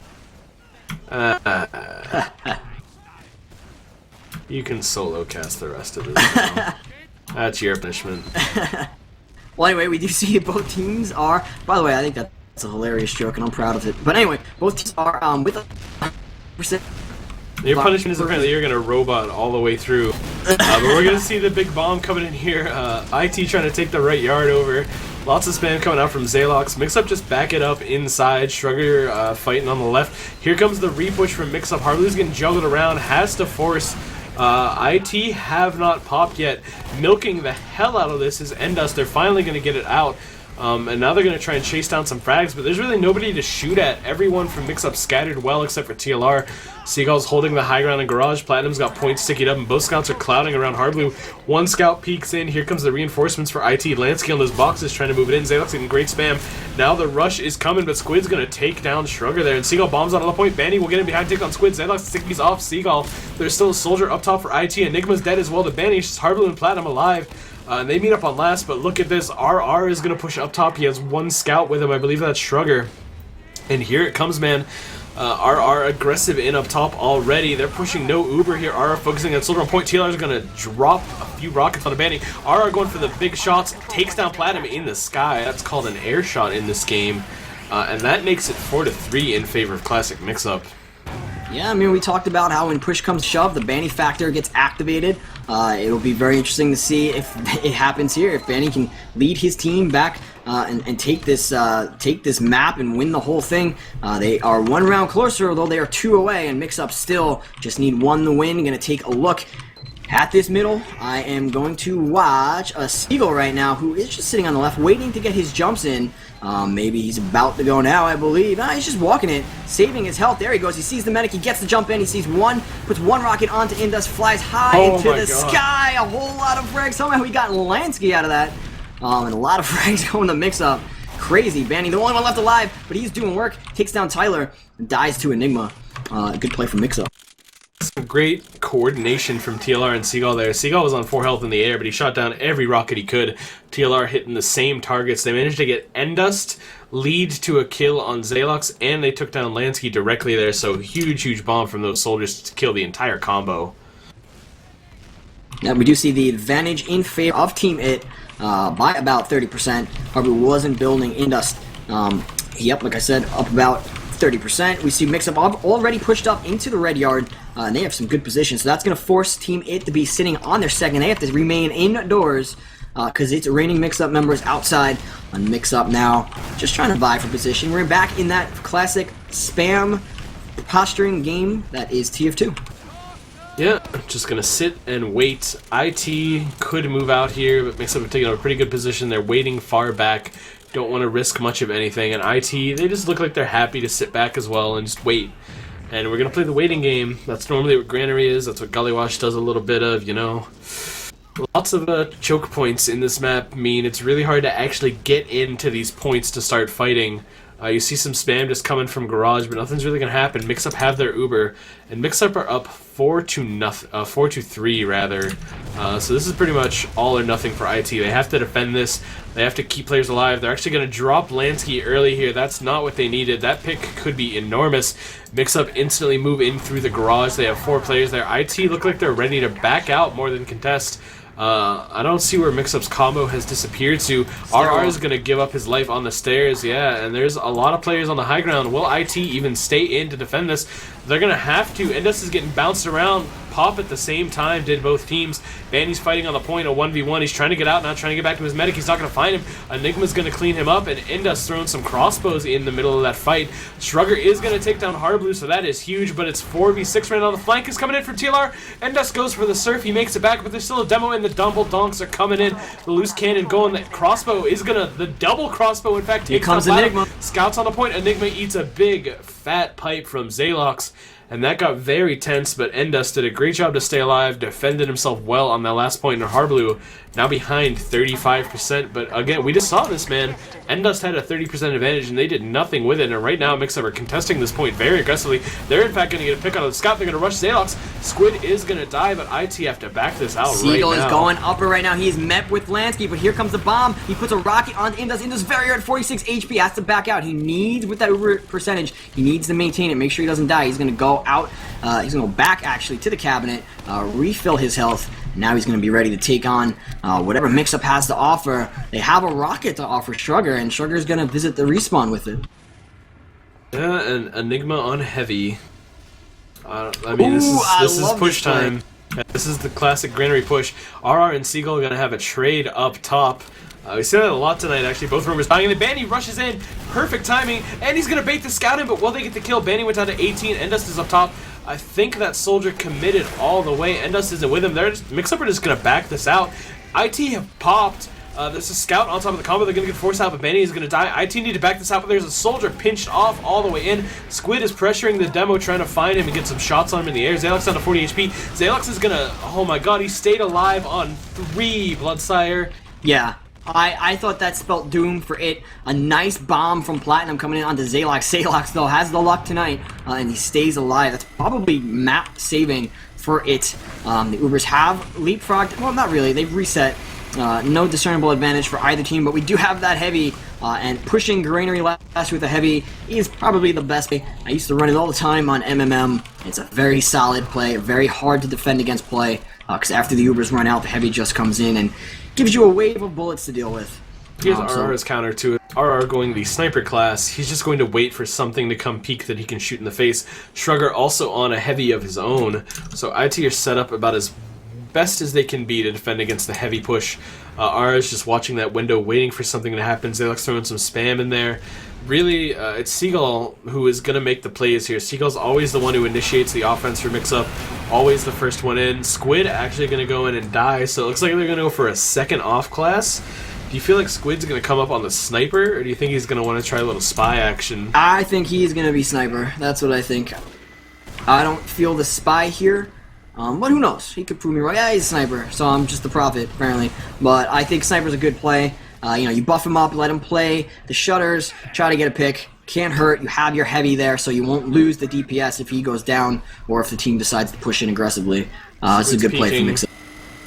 You can solo cast the rest of this now. That's your punishment. Well, anyway, we do see both teams are... By the way, I think that's a hilarious joke, and I'm proud of it. But anyway, both teams are with a percent. Your punishment is apparently you're going to robot all the way through. But we're going to see the big bomb coming in here. IT trying to take the right yard over. Lots of spam coming out from Zaylox. Mixup just back it up inside. Shrugger fighting on the left. Here comes the repush from Mixup. Harbleu's getting juggled around. Has to force... IT have not popped yet. Milking the hell out of this is Endust. They're finally going to get it out. And now they're going to try and chase down some frags, but there's really nobody to shoot at. Everyone from Mixup scattered well except for TLR. Seagull's holding the high ground in Garage. Platinum's got points sticking up, and both scouts are clouding around Harblue. One scout peeks in. Here comes the reinforcements for IT. Lansky on those boxes trying to move it in. Zaylox getting great spam. Now the rush is coming, but Squid's going to take down Shrugger there, and Seagull bombs on the point. Banny will get in behind, take on Squid. Zaylox stickies off Seagull. There's still a soldier up top for IT. Enigma's dead as well to Banny. It's Harblue and Platinum alive. And they meet up on last, but look at this. RR is going to push up top. He has one scout with him. I believe that's Shrugger. And here it comes, man. RR aggressive in up top already. They're pushing no Uber here. RR focusing on soldier on point. TLR is going to drop a few rockets on a Banny. RR going for the big shots. Takes down Platinum in the sky. That's called an air shot in this game. And that makes it 4-3 in favor of Classic Mixup. Yeah, I mean, we talked about how when push comes to shove, the Banny factor gets activated. It'll be very interesting to see if it happens here. If Banny can lead his team back and take this map and win the whole thing. They are one round closer, although they are 2 away, and Mixup still just need 1 to win. Going to take a look at this middle. I am going to watch a Seagull right now, who is just sitting on the left, waiting to get his jumps in. Maybe he's about to go now, I believe. He's just walking it, saving his health. There he goes. He sees the medic. He gets the jump in. He sees one, puts one rocket onto Indus, flies high into the sky. A whole lot of frags. Somehow he got Lansky out of that. And a lot of frags going to Mixup. Crazy. Banny, the only one left alive, but he's doing work. Takes down Tyler, and dies to Enigma. Good play from Mixup. Some great coordination from TLR and Seagull there. Seagull was on 4 health in the air, but he shot down every rocket he could. TLR hitting the same targets. They managed to get Endust lead to a kill on Zaylox, and they took down Lansky directly there, so huge bomb from those soldiers to kill the entire combo. Now we do see the advantage in favor of Team It by about 30%. Harblue wasn't building Indust. Yep, like I said, up about 30%. We see Mixup already pushed up into the red yard, and they have some good positions. So that's going to force Team It to be sitting on their second. They have to remain indoors because it's raining Mixup members outside. On Mixup now, just trying to vie for position. We're back in that classic spam posturing game that is TF2. Yeah, just going to sit and wait. IT could move out here, but Mixup have taken a pretty good position. They're waiting far back. Don't want to risk much of anything, and IT, they just look like they're happy to sit back as well and just wait. And we're going to play the waiting game. That's normally what Granary is. That's what Gullywash does a little bit of, you know. Lots of choke points in this map mean it's really hard to actually get into these points to start fighting. You see some spam just coming from Garage, but nothing's really going to happen. Mixup have their Uber, and Mixup are up 4-3 rather. So this is pretty much all or nothing for IT. They have to defend this. They have to keep players alive. They're actually going to drop Lansky early here. That's not what they needed. That pick could be enormous. Mixup instantly move in through the garage. They have 4 players there. IT look like they're ready to back out more than contest. I don't see where Mixup's combo has disappeared to. RR is going to give up his life on the stairs, yeah, and there's a lot of players on the high ground. Will IT even stay in to defend this? They're going to have to. Endus is getting bounced around. Pop at the same time did both teams. Bandy's fighting on the point, a 1v1. He's trying to get out now, trying to get back to his medic. He's not going to find him. Enigma's going to clean him up, and Endus throwing some crossbows in the middle of that fight. Shrugger is going to take down Harblue, so that is huge, but it's 4v6 right now. The flank is coming in from TLR. Endus goes for the surf. He makes it back, but there's still a demo in. The double donks are coming in. The loose cannon going. The crossbow is going to... The double crossbow, in fact, takes comes Enigma. Scouts on the point. Enigma eats a big, fat pipe from Zalox. And that got very tense, but Endus did a great job to stay alive, defended himself well on that last point, and Harblue now behind 35%. But again, we just saw this, man. Endus had a 30% advantage, and they did nothing with it. And right now, Mixup are contesting this point very aggressively. They're, in fact, going to get a pick on the scout. They're going to rush Zalox. Squid is going to die, but IT have to back this out Seagull right now. is going upper right now. He's met with Lansky, but here comes the bomb. He puts a rocket on Endus. Endus very hard, 46 HP, has to back out. He needs, with that Uber percentage, he needs to maintain it, make sure he doesn't die. He's going to go out. He's going to go back, actually, to the cabinet, refill his health. Now he's going to be ready to take on whatever Mixup has to offer. They have a rocket to offer Shrugger, and Shrugger's going to visit the respawn with it. Yeah, and Enigma on heavy. I mean, this is push time. This is the classic Granary push. RR and Seagull are going to have a trade up top. We see that a lot tonight, actually. Both rumors dying, and then Bandy rushes in. Perfect timing, and he's going to bait the scout in, but will they get the kill? Bandy went down to 18. Endus is up top. I think that soldier committed all the way. Endus isn't with him. Mixup are just going to back this out. IT have popped. There's a scout on top of the combo. They're going to get forced out, but Bandy is going to die. IT need to back this out, but there's a soldier pinched off all the way in. Squid is pressuring the demo, trying to find him and get some shots on him in the air. Zalox down to 40 HP. Zalox is going to... Oh my god, he stayed alive on 3 Bloodsire. Yeah. I thought that spelt doom for it. A nice bomb from Platinum coming in onto Zalox. Zalox, though, has the luck tonight, and he stays alive. That's probably map saving for it. The Ubers have leapfrogged. Well, not really. They've reset. No discernible advantage for either team, but we do have that heavy, and pushing Granary last with a heavy is probably the best play. I used to run it all the time on MMM. It's a very solid play, very hard to defend against play, because after the Ubers run out, the heavy just comes in and gives you a wave of bullets to deal with. Here's RR's counter to it. RR going the sniper class. He's just going to wait for something to come peek that he can shoot in the face. Shrugger also on a heavy of his own. So IT are set up about as best as they can be to defend against the heavy push. RR is just watching that window, waiting for something to happen. Zalox throwing some spam in there. Really, it's Seagull who is going to make the plays here. Seagull's always the one who initiates the offense for Mixup. Always the first one in. Squid actually going to go in and die, so it looks like they're going to go for a second off class. Do you feel like Squid's going to come up on the sniper, or do you think he's going to want to try a little spy action? I think he's going to be sniper. That's what I think. I don't feel the spy here. But who knows? He could prove me right. Yeah, he's a sniper, so I'm just the prophet, apparently. But I think sniper's a good play. You buff him up, let him play the shutters, try to get a pick. Can't hurt. You have your heavy there, so you won't lose the DPS if he goes down or if the team decides to push in aggressively. It's a good play for Mixup.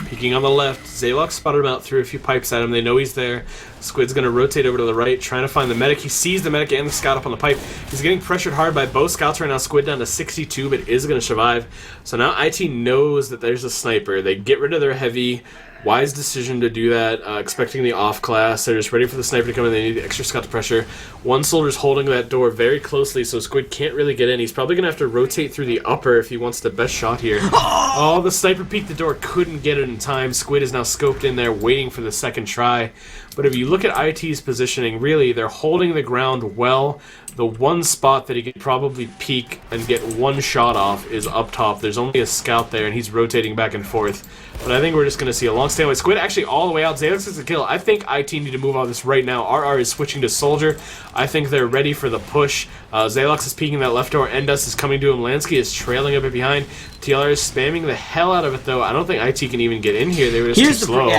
Peeking on the left, Zalox spotted him out, threw a few pipes at him. They know he's there. Squid's going to rotate over to the right, trying to find the medic. He sees the medic and the scout up on the pipe. He's getting pressured hard by both scouts right now. Squid down to 62, but is going to survive. So now IT knows that there's a sniper. They get rid of their heavy. Wise decision to do that, expecting the off class. They're just ready for the sniper to come in. They need extra scout to pressure. One soldier's holding that door very closely, so Squid can't really get in. He's probably going to have to rotate through the upper if he wants the best shot here. Oh, the sniper peeked the door, couldn't get it in time. Squid is now scoped in there, waiting for the second try. But if you look at IT's positioning, really, they're holding the ground well. The one spot that he could probably peek and get one shot off is up top. There's only a scout there, and he's rotating back and forth. But I think we're just going to see a long standaway. Squid actually all the way out. Zalox gets a kill. I think IT need to move on this right now. RR is switching to Soldier. I think they're ready for the push. Zalox is peeking that left door. Endus is coming to him. Lansky is trailing a bit behind. TLR is spamming the hell out of it, though. I don't think IT can even get in here. They were just too slow.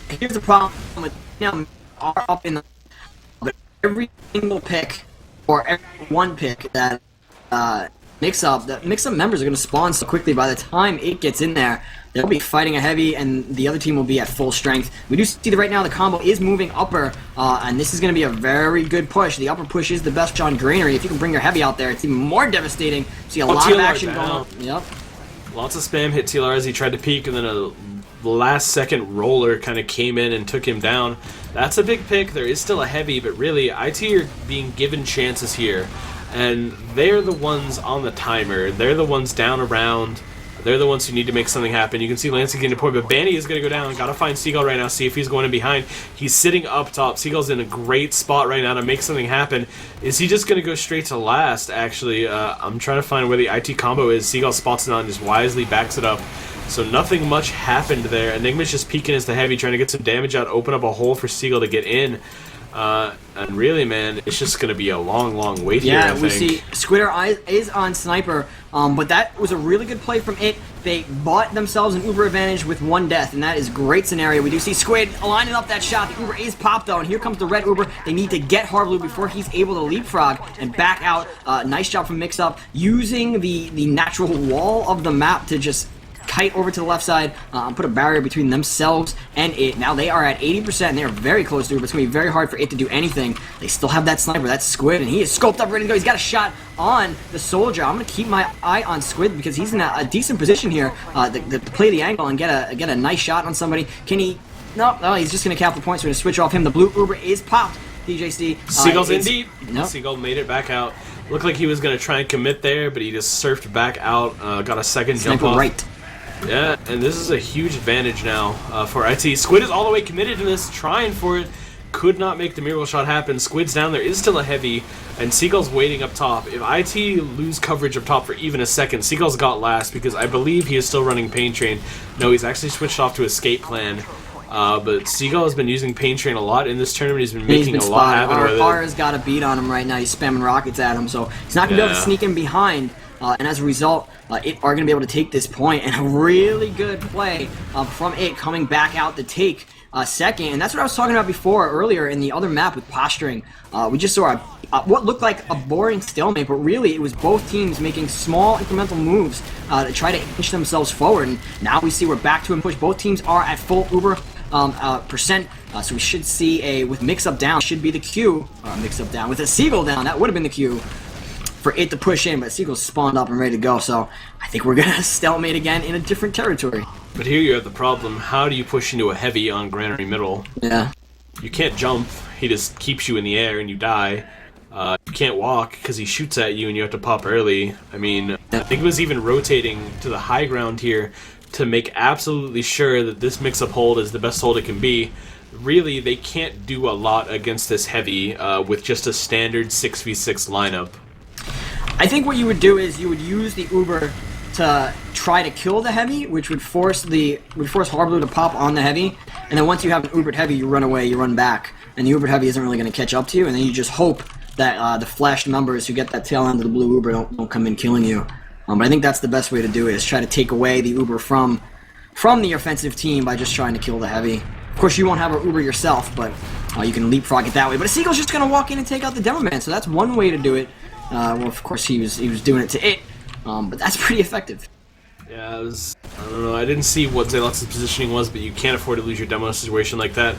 Here's the problem with are up in the... But every single pick, or every one pick that Mixup. The Mixup members are going to spawn so quickly. By the time it gets in there, they'll be fighting a heavy, and the other team will be at full strength. We do see that right now the combo is moving upper, and this is going to be a very good push. The upper push is the best on Granary. If you can bring your heavy out there, it's even more devastating. See a lot of action going on. Yep. Lots of spam hit TLR as he tried to peek, and then a last-second roller kind of came in and took him down. That's a big pick. There is still a heavy, but really, IT are being given chances here. And they're the ones on the timer. They're the ones down around. They're the ones who need to make something happen. You can see Lansky getting a point, but Banny is going to go down. Got to find Seagull right now, see if he's going in behind. He's sitting up top. Seagull's in a great spot right now to make something happen. Is he just going to go straight to last, actually? I'm trying to find where the IT combo is. Seagull spots it on, just wisely backs it up. So nothing much happened there. Enigma's just peeking as the heavy, trying to get some damage out, open up a hole for Seagull to get in. And really, man, it's just going to be a long, long wait here, I think. Yeah, we see Squitter is on Sniper, but that was a really good play from it. They bought themselves an Uber advantage with one death, and that is a great scenario. We do see Squid lining up that shot. The Uber is popped, though, and here comes the red Uber. They need to get Harblue before he's able to leapfrog and back out. Nice job from Mixup, using the natural wall of the map to just kite over to the left side, put a barrier between themselves and it. Now they are at 80%, and they are very close to it, but it's going to be very hard for it to do anything. They still have that sniper, that's Squid, and he is scoped up, ready to go. He's got a shot on the soldier. I'm going to keep my eye on Squid because he's in a decent position here to play the angle and get a nice shot on somebody. Can he? No, he's just going to cap the points. We're going to switch off him. The blue Uber is popped. DJC. Seagull's in deep. Nope. Seagull made it back out. Looked like he was going to try and commit there, but he just surfed back out. Got a second jump off. Right. Yeah, and this is a huge advantage now for IT. Squid is all the way committed to this, trying for it. Could not make the miracle shot happen. Squid's down. There is still a heavy, and Seagull's waiting up top. If IT lose coverage up top for even a second, Seagull's got last because I believe he is still running Pain Train. No, he's actually switched off to Escape Plan. But Seagull has been using Pain Train a lot in this tournament. He's been making a lot happen with it. R's got a beat on him right now. He's spamming rockets at him, so he's not going to be able to sneak in behind. And as a result, it are going to be able to take this point, and a really good play from it coming back out to take second. And that's what I was talking about before, earlier in the other map with posturing. We just saw what looked like a boring stalemate, but really it was both teams making small incremental moves to try to inch themselves forward. And now we see we're back to a push. Both teams are at full Uber percent. So we should see with Mixup down, should be the Q. Mixup down with a Seagull down. That would have been the Q for it to push in, but Seagull's spawned up and ready to go, so I think we're gonna stalemate again in a different territory. But here you have the problem. How do you push into a heavy on Granary middle? Yeah. You can't jump. He just keeps you in the air and you die. You can't walk because he shoots at you and you have to pop early. I mean, I think it was even rotating to the high ground here to make absolutely sure that this mix-up hold is the best hold it can be. Really, they can't do a lot against this heavy with just a standard 6v6 lineup. I think what you would do is you would use the Uber to try to kill the heavy, which would force Harblue to pop on the heavy, and then once you have an Ubered heavy, you run away, you run back, and the Ubered heavy isn't really going to catch up to you, and then you just hope that the flashed members who get that tail end of the blue Uber don't come in killing you. But I think that's the best way to do it, is try to take away the Uber from the offensive team by just trying to kill the heavy. Of course, you won't have an Uber yourself, but you can leapfrog it that way. But a Seagull's just going to walk in and take out the Demo Man, so that's one way to do it. Well, of course, he was doing it to it, but that's pretty effective. Yeah, I don't know, I didn't see what Zaylox's positioning was, but you can't afford to lose your demo situation like that.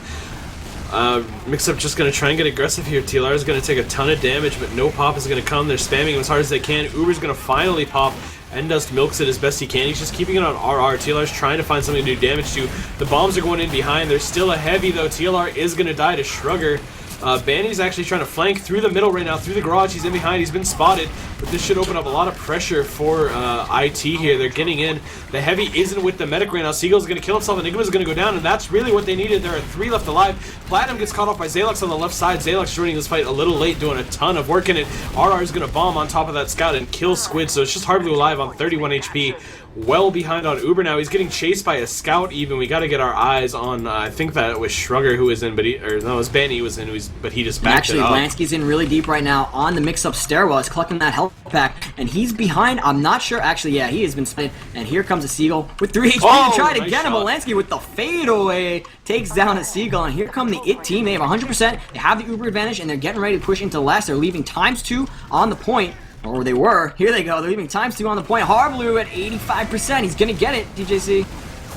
Mixup just going to try and get aggressive here. TLR is going to take a ton of damage, but no pop is going to come. They're spamming him as hard as they can. Uber's going to finally pop. Endust milks it as best he can. He's just keeping it on RR. TLR's trying to find something to do damage to. The bombs are going in behind. There's still a heavy, though. TLR is going to die to Shrugger. Banny's actually trying to flank through the middle right now, through the garage. He's in behind. He's been spotted, but this should open up a lot of pressure for IT here. They're getting in. The heavy isn't with the medic right now. Seagull's going to kill himself. Enigma's going to go down, and that's really what they needed. There are 3 left alive. Platinum gets caught off by Zaylox on the left side. Zaylox joining this fight a little late, doing a ton of work in it. RR is going to bomb on top of that scout and kill Squid, so it's just Harblue alive on 31 HP. Well behind on Uber now. He's getting chased by a scout even. We got to get our eyes on, I think that was Shrugger who was in, but it was Banny who was in, but he just backed it up. Actually, Lansky's in really deep right now on the mix-up stairwell. He's collecting that health pack, and he's behind. I'm not sure. Actually, yeah, he has been split. And here comes a Seagull with 3 HP to try to get him. But Lansky with the fadeaway takes down a Seagull, and here come the IT team. They have 100%. They have the Uber advantage, and they're getting ready to push into last. They're leaving ×2 on the point. Or they were. Here they go. They're leaving ×2 on the point. Harblue at 85%. He's going to get it, DJC.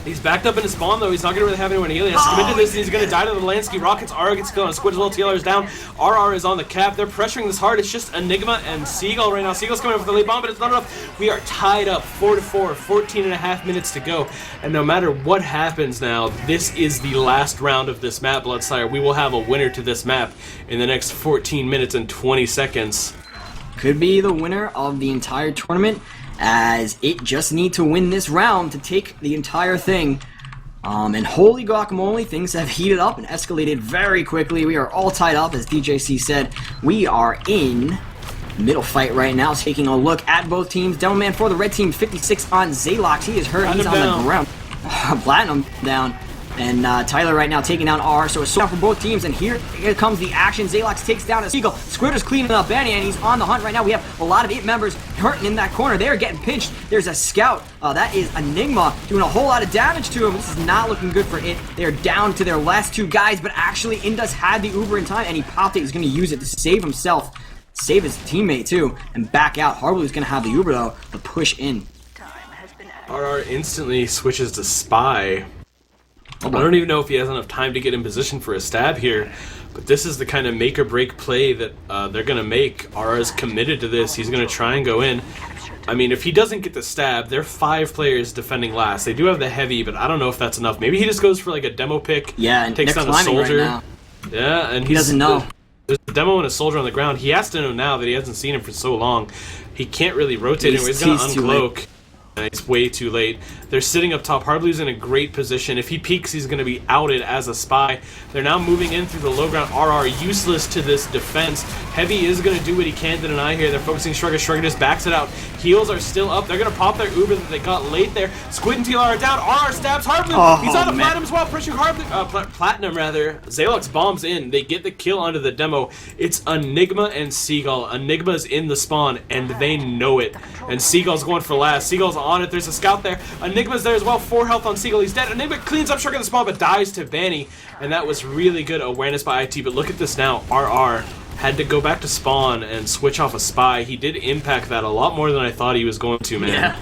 He's backed up in his spawn, though. He's not going to really have anyone healing. He's committed to this, and he's going to die to the Lansky Rockets. RR gets killed on Squid as well. TLR is down. RR is on the cap. They're pressuring this hard. It's just Enigma and Seagull right now. Seagull's coming up with the lead bomb, but it's not enough. We are tied up 4-4, 14.5 minutes to go. And no matter what happens now, this is the last round of this map, Bloodsire. We will have a winner to this map in the next 14 minutes and 20 seconds. Could be the winner of the entire tournament, as it just need to win this round to take the entire thing. And holy guacamole, things have heated up and escalated very quickly. We are all tied up, as DJC said. We are in middle fight right now, taking a look at both teams. Demoman for the red team, 56 on Zalox. He is hurt. He's on the ground. Platinum down. And Tyler right now taking down R, so it's down for both teams, and here comes the action. Zalox takes down a Seagull. Squirter's cleaning up Benny, and he's on the hunt right now. We have a lot of 8 members hurting in that corner. They are getting pinched. There's a scout. That is Enigma doing a whole lot of damage to him. This is not looking good for it. They are down to their last 2 guys, but actually Indus had the Uber in time, and he popped it. He's going to use it to save himself, save his teammate too, and back out. Harblue's going to have the Uber though to push in. RR instantly switches to Spy. I don't even know if he has enough time to get in position for a stab here, but this is the kind of make or break play that they're going to make. RR is committed to this. He's going to try and go in. I mean, if he doesn't get the stab, they're 5 players defending last. They do have the heavy, but I don't know if that's enough. Maybe he just goes for like a demo pick. Yeah, and takes down a soldier. Right now. Yeah, and he doesn't know. There's a demo and a soldier on the ground. He has to know now that he hasn't seen him for so long. He can't really rotate anyway. He's going to uncloak. It's way too late. They're sitting up top. Harblue's in a great position. If he peeks, he's going to be outed as a spy. They're now moving in through the low ground. RR useless to this defense. Heavy is going to do what he can to deny here. They're focusing Shrugger. Shrugger just backs it out. Heals are still up. They're going to pop their Uber that they got late there. Squid and TLR are down. RR stabs Harblue. Oh, he's on the Platinum as well. Pushing Harblue. Platinum, rather. Zalox bombs in. They get the kill onto the demo. It's Enigma and Seagull. Enigma's in the spawn, and they know it. And Seagull's going for last. Seagull's on it. There's a scout there. Enigma's there as well. 4 health on Seagull. He's dead. Enigma cleans up Shrugger in the spawn, but dies to Vanny. And that was really good awareness by IT. But look at this now. RR had to go back to spawn and switch off a spy. He did impact that a lot more than I thought he was going to, man. Yeah.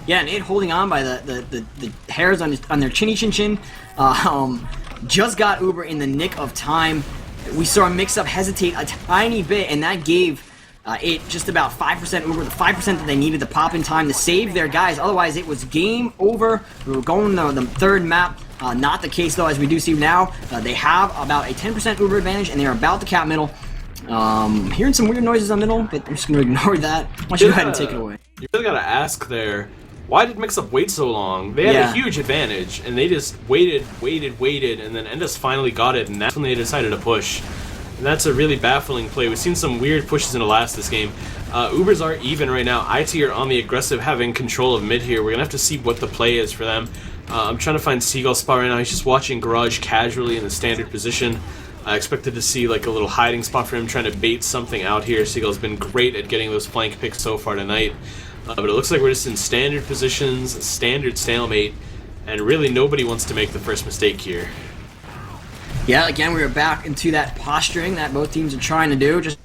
Yeah, and it holding on by the hairs on their chinny chin chin. Just got Uber in the nick of time. We saw Mixup hesitate a tiny bit, and that gave it just about 5% Uber, the 5% that they needed to pop in time to save their guys. Otherwise, it was game over. We were going to the third map. Not the case, though, as we do see now. They have about a 10% Uber advantage, and they are about to cap middle. Hearing some weird noises on middle, but I'm just going to ignore that. Why don't you go ahead and take it away? You really got to ask there, why did Mixup wait so long? They had a huge advantage, and they just waited, and then Endus finally got it, and that's when they decided to push. And that's a really baffling play. We've seen some weird pushes into last this game. Ubers are even right now. IT are on the aggressive, having control of mid here. We're going to have to see what the play is for them. I'm trying to find Seagull's spot right now. He's just watching Garage casually in the standard position. I expected to see like a little hiding spot for him, trying to bait something out here. Seagull's been great at getting those flank picks so far tonight. But it looks like we're just in standard positions, standard stalemate, and really nobody wants to make the first mistake here. Yeah, again, we are back into that posturing that both teams are trying to do. Just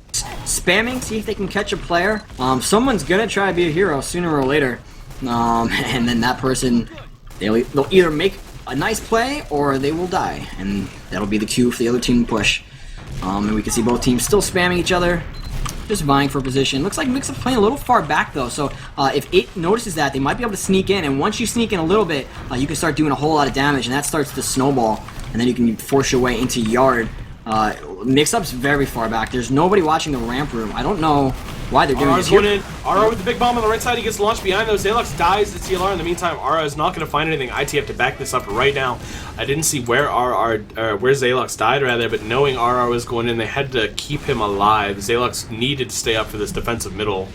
spamming, see if they can catch a player. Someone's going to try to be a hero sooner or later. And then that person, they'll either make a nice play or they will die. And that'll be the cue for the other team to push. And we can see both teams still spamming each other, just vying for position. Looks like Mixup's playing a little far back, though. So if it notices that, they might be able to sneak in. And once you sneak in a little bit, you can start doing a whole lot of damage. And that starts to snowball. And then you can force your way into yard. Mixup's very far back. There's nobody watching the ramp room. I don't know why they're doing this. Going in. RR with the big bomb on the right side. He gets launched behind those. Zalox dies to TLR. In the meantime, RR is not going to find anything. IT have to back this up right now. I didn't see where where Zalox died, rather, but knowing RR was going in, they had to keep him alive. Zalox needed to stay up for this defensive middle.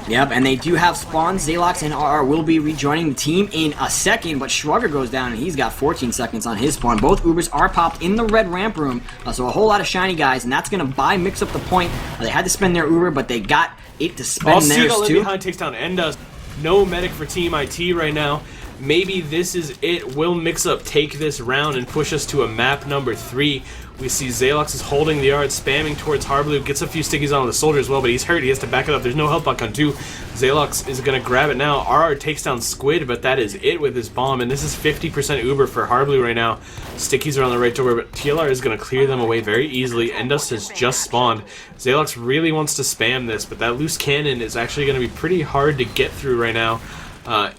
Yep, and they do have spawns. Zalox and RR will be rejoining the team in a second, but Shrugger goes down, and he's got 14 seconds on his spawn. Both Ubers are popped in the red ramp room, so a whole lot of shiny guys, and that's going to buy Mixup the point. They had to spend their Uber, but they got it to spend theirs, Seagull too. in behind takes down Endus. No medic for Team IT right now. Maybe this is it. Will Mixup take this round and push us to a map number 3? We see Zalox is holding the yard, spamming towards Harblue, gets a few stickies on the soldier as well, but he's hurt. He has to back it up. There's no health buck on 2. Zalox is going to grab it now. RR takes down Squid, but that is it with his bomb, and this is 50% Uber for Harblue right now. Stickies are on the right door, but TLR is going to clear them away very easily. Endust has just spawned. Zalox really wants to spam this, but that loose cannon is actually going to be pretty hard to get through right now.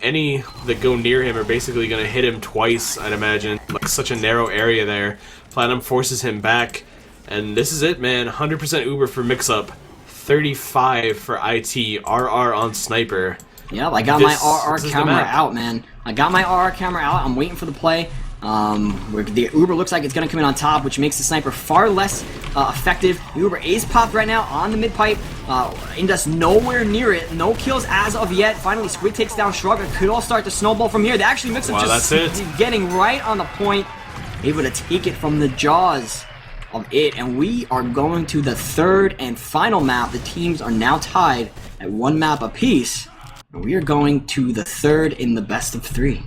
Any that go near him are basically going to hit him twice, I'd imagine. Like, such a narrow area there. Platinum forces him back, and this is it, man. 100% Uber for Mixup, 35 for IT, RR on Sniper. Yep, I got my RR camera out, man. I got my RR camera out. I'm waiting for the play. The Uber looks like it's going to come in on top, which makes the Sniper far less effective. The Uber is popped right now on the mid pipe. Indus nowhere near it. No kills as of yet. Finally, Squid takes down Shrug. It could all start to snowball from here. They actually mix up just getting right on the point. Able to take it from the jaws of it. And we are going to the third and final map. The teams are now tied at 1 map apiece. And we are going to the third in the best of 3.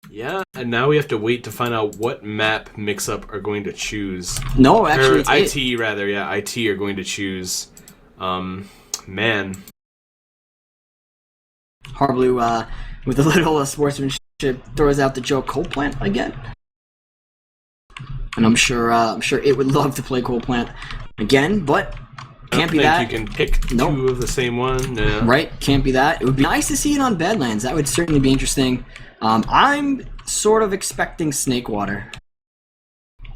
Yeah, and now we have to wait to find out what map Mixup are going to choose. No, actually, it's IT rather. Yeah, IT are going to choose. Man. Harblue, with a little sportsmanship, throws out the joke coal plant again. And I'm sure it would love to play coal plant again, but can't be that. You can pick 2 of the same one. Yeah. Right, can't be that. It would be nice to see it on Badlands. That would certainly be interesting. I'm sort of expecting Snakewater.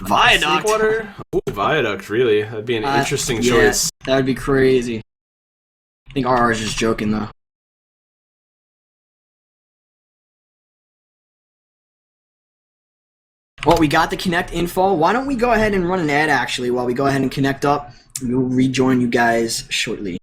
Viaduct. Snakewater? Ooh, Viaduct, really. That'd be an interesting choice. That would be crazy. I think RR is just joking, though. Well, we got the Connect info. Why don't we go ahead and run an ad, actually, while we go ahead and connect up. We will rejoin you guys shortly.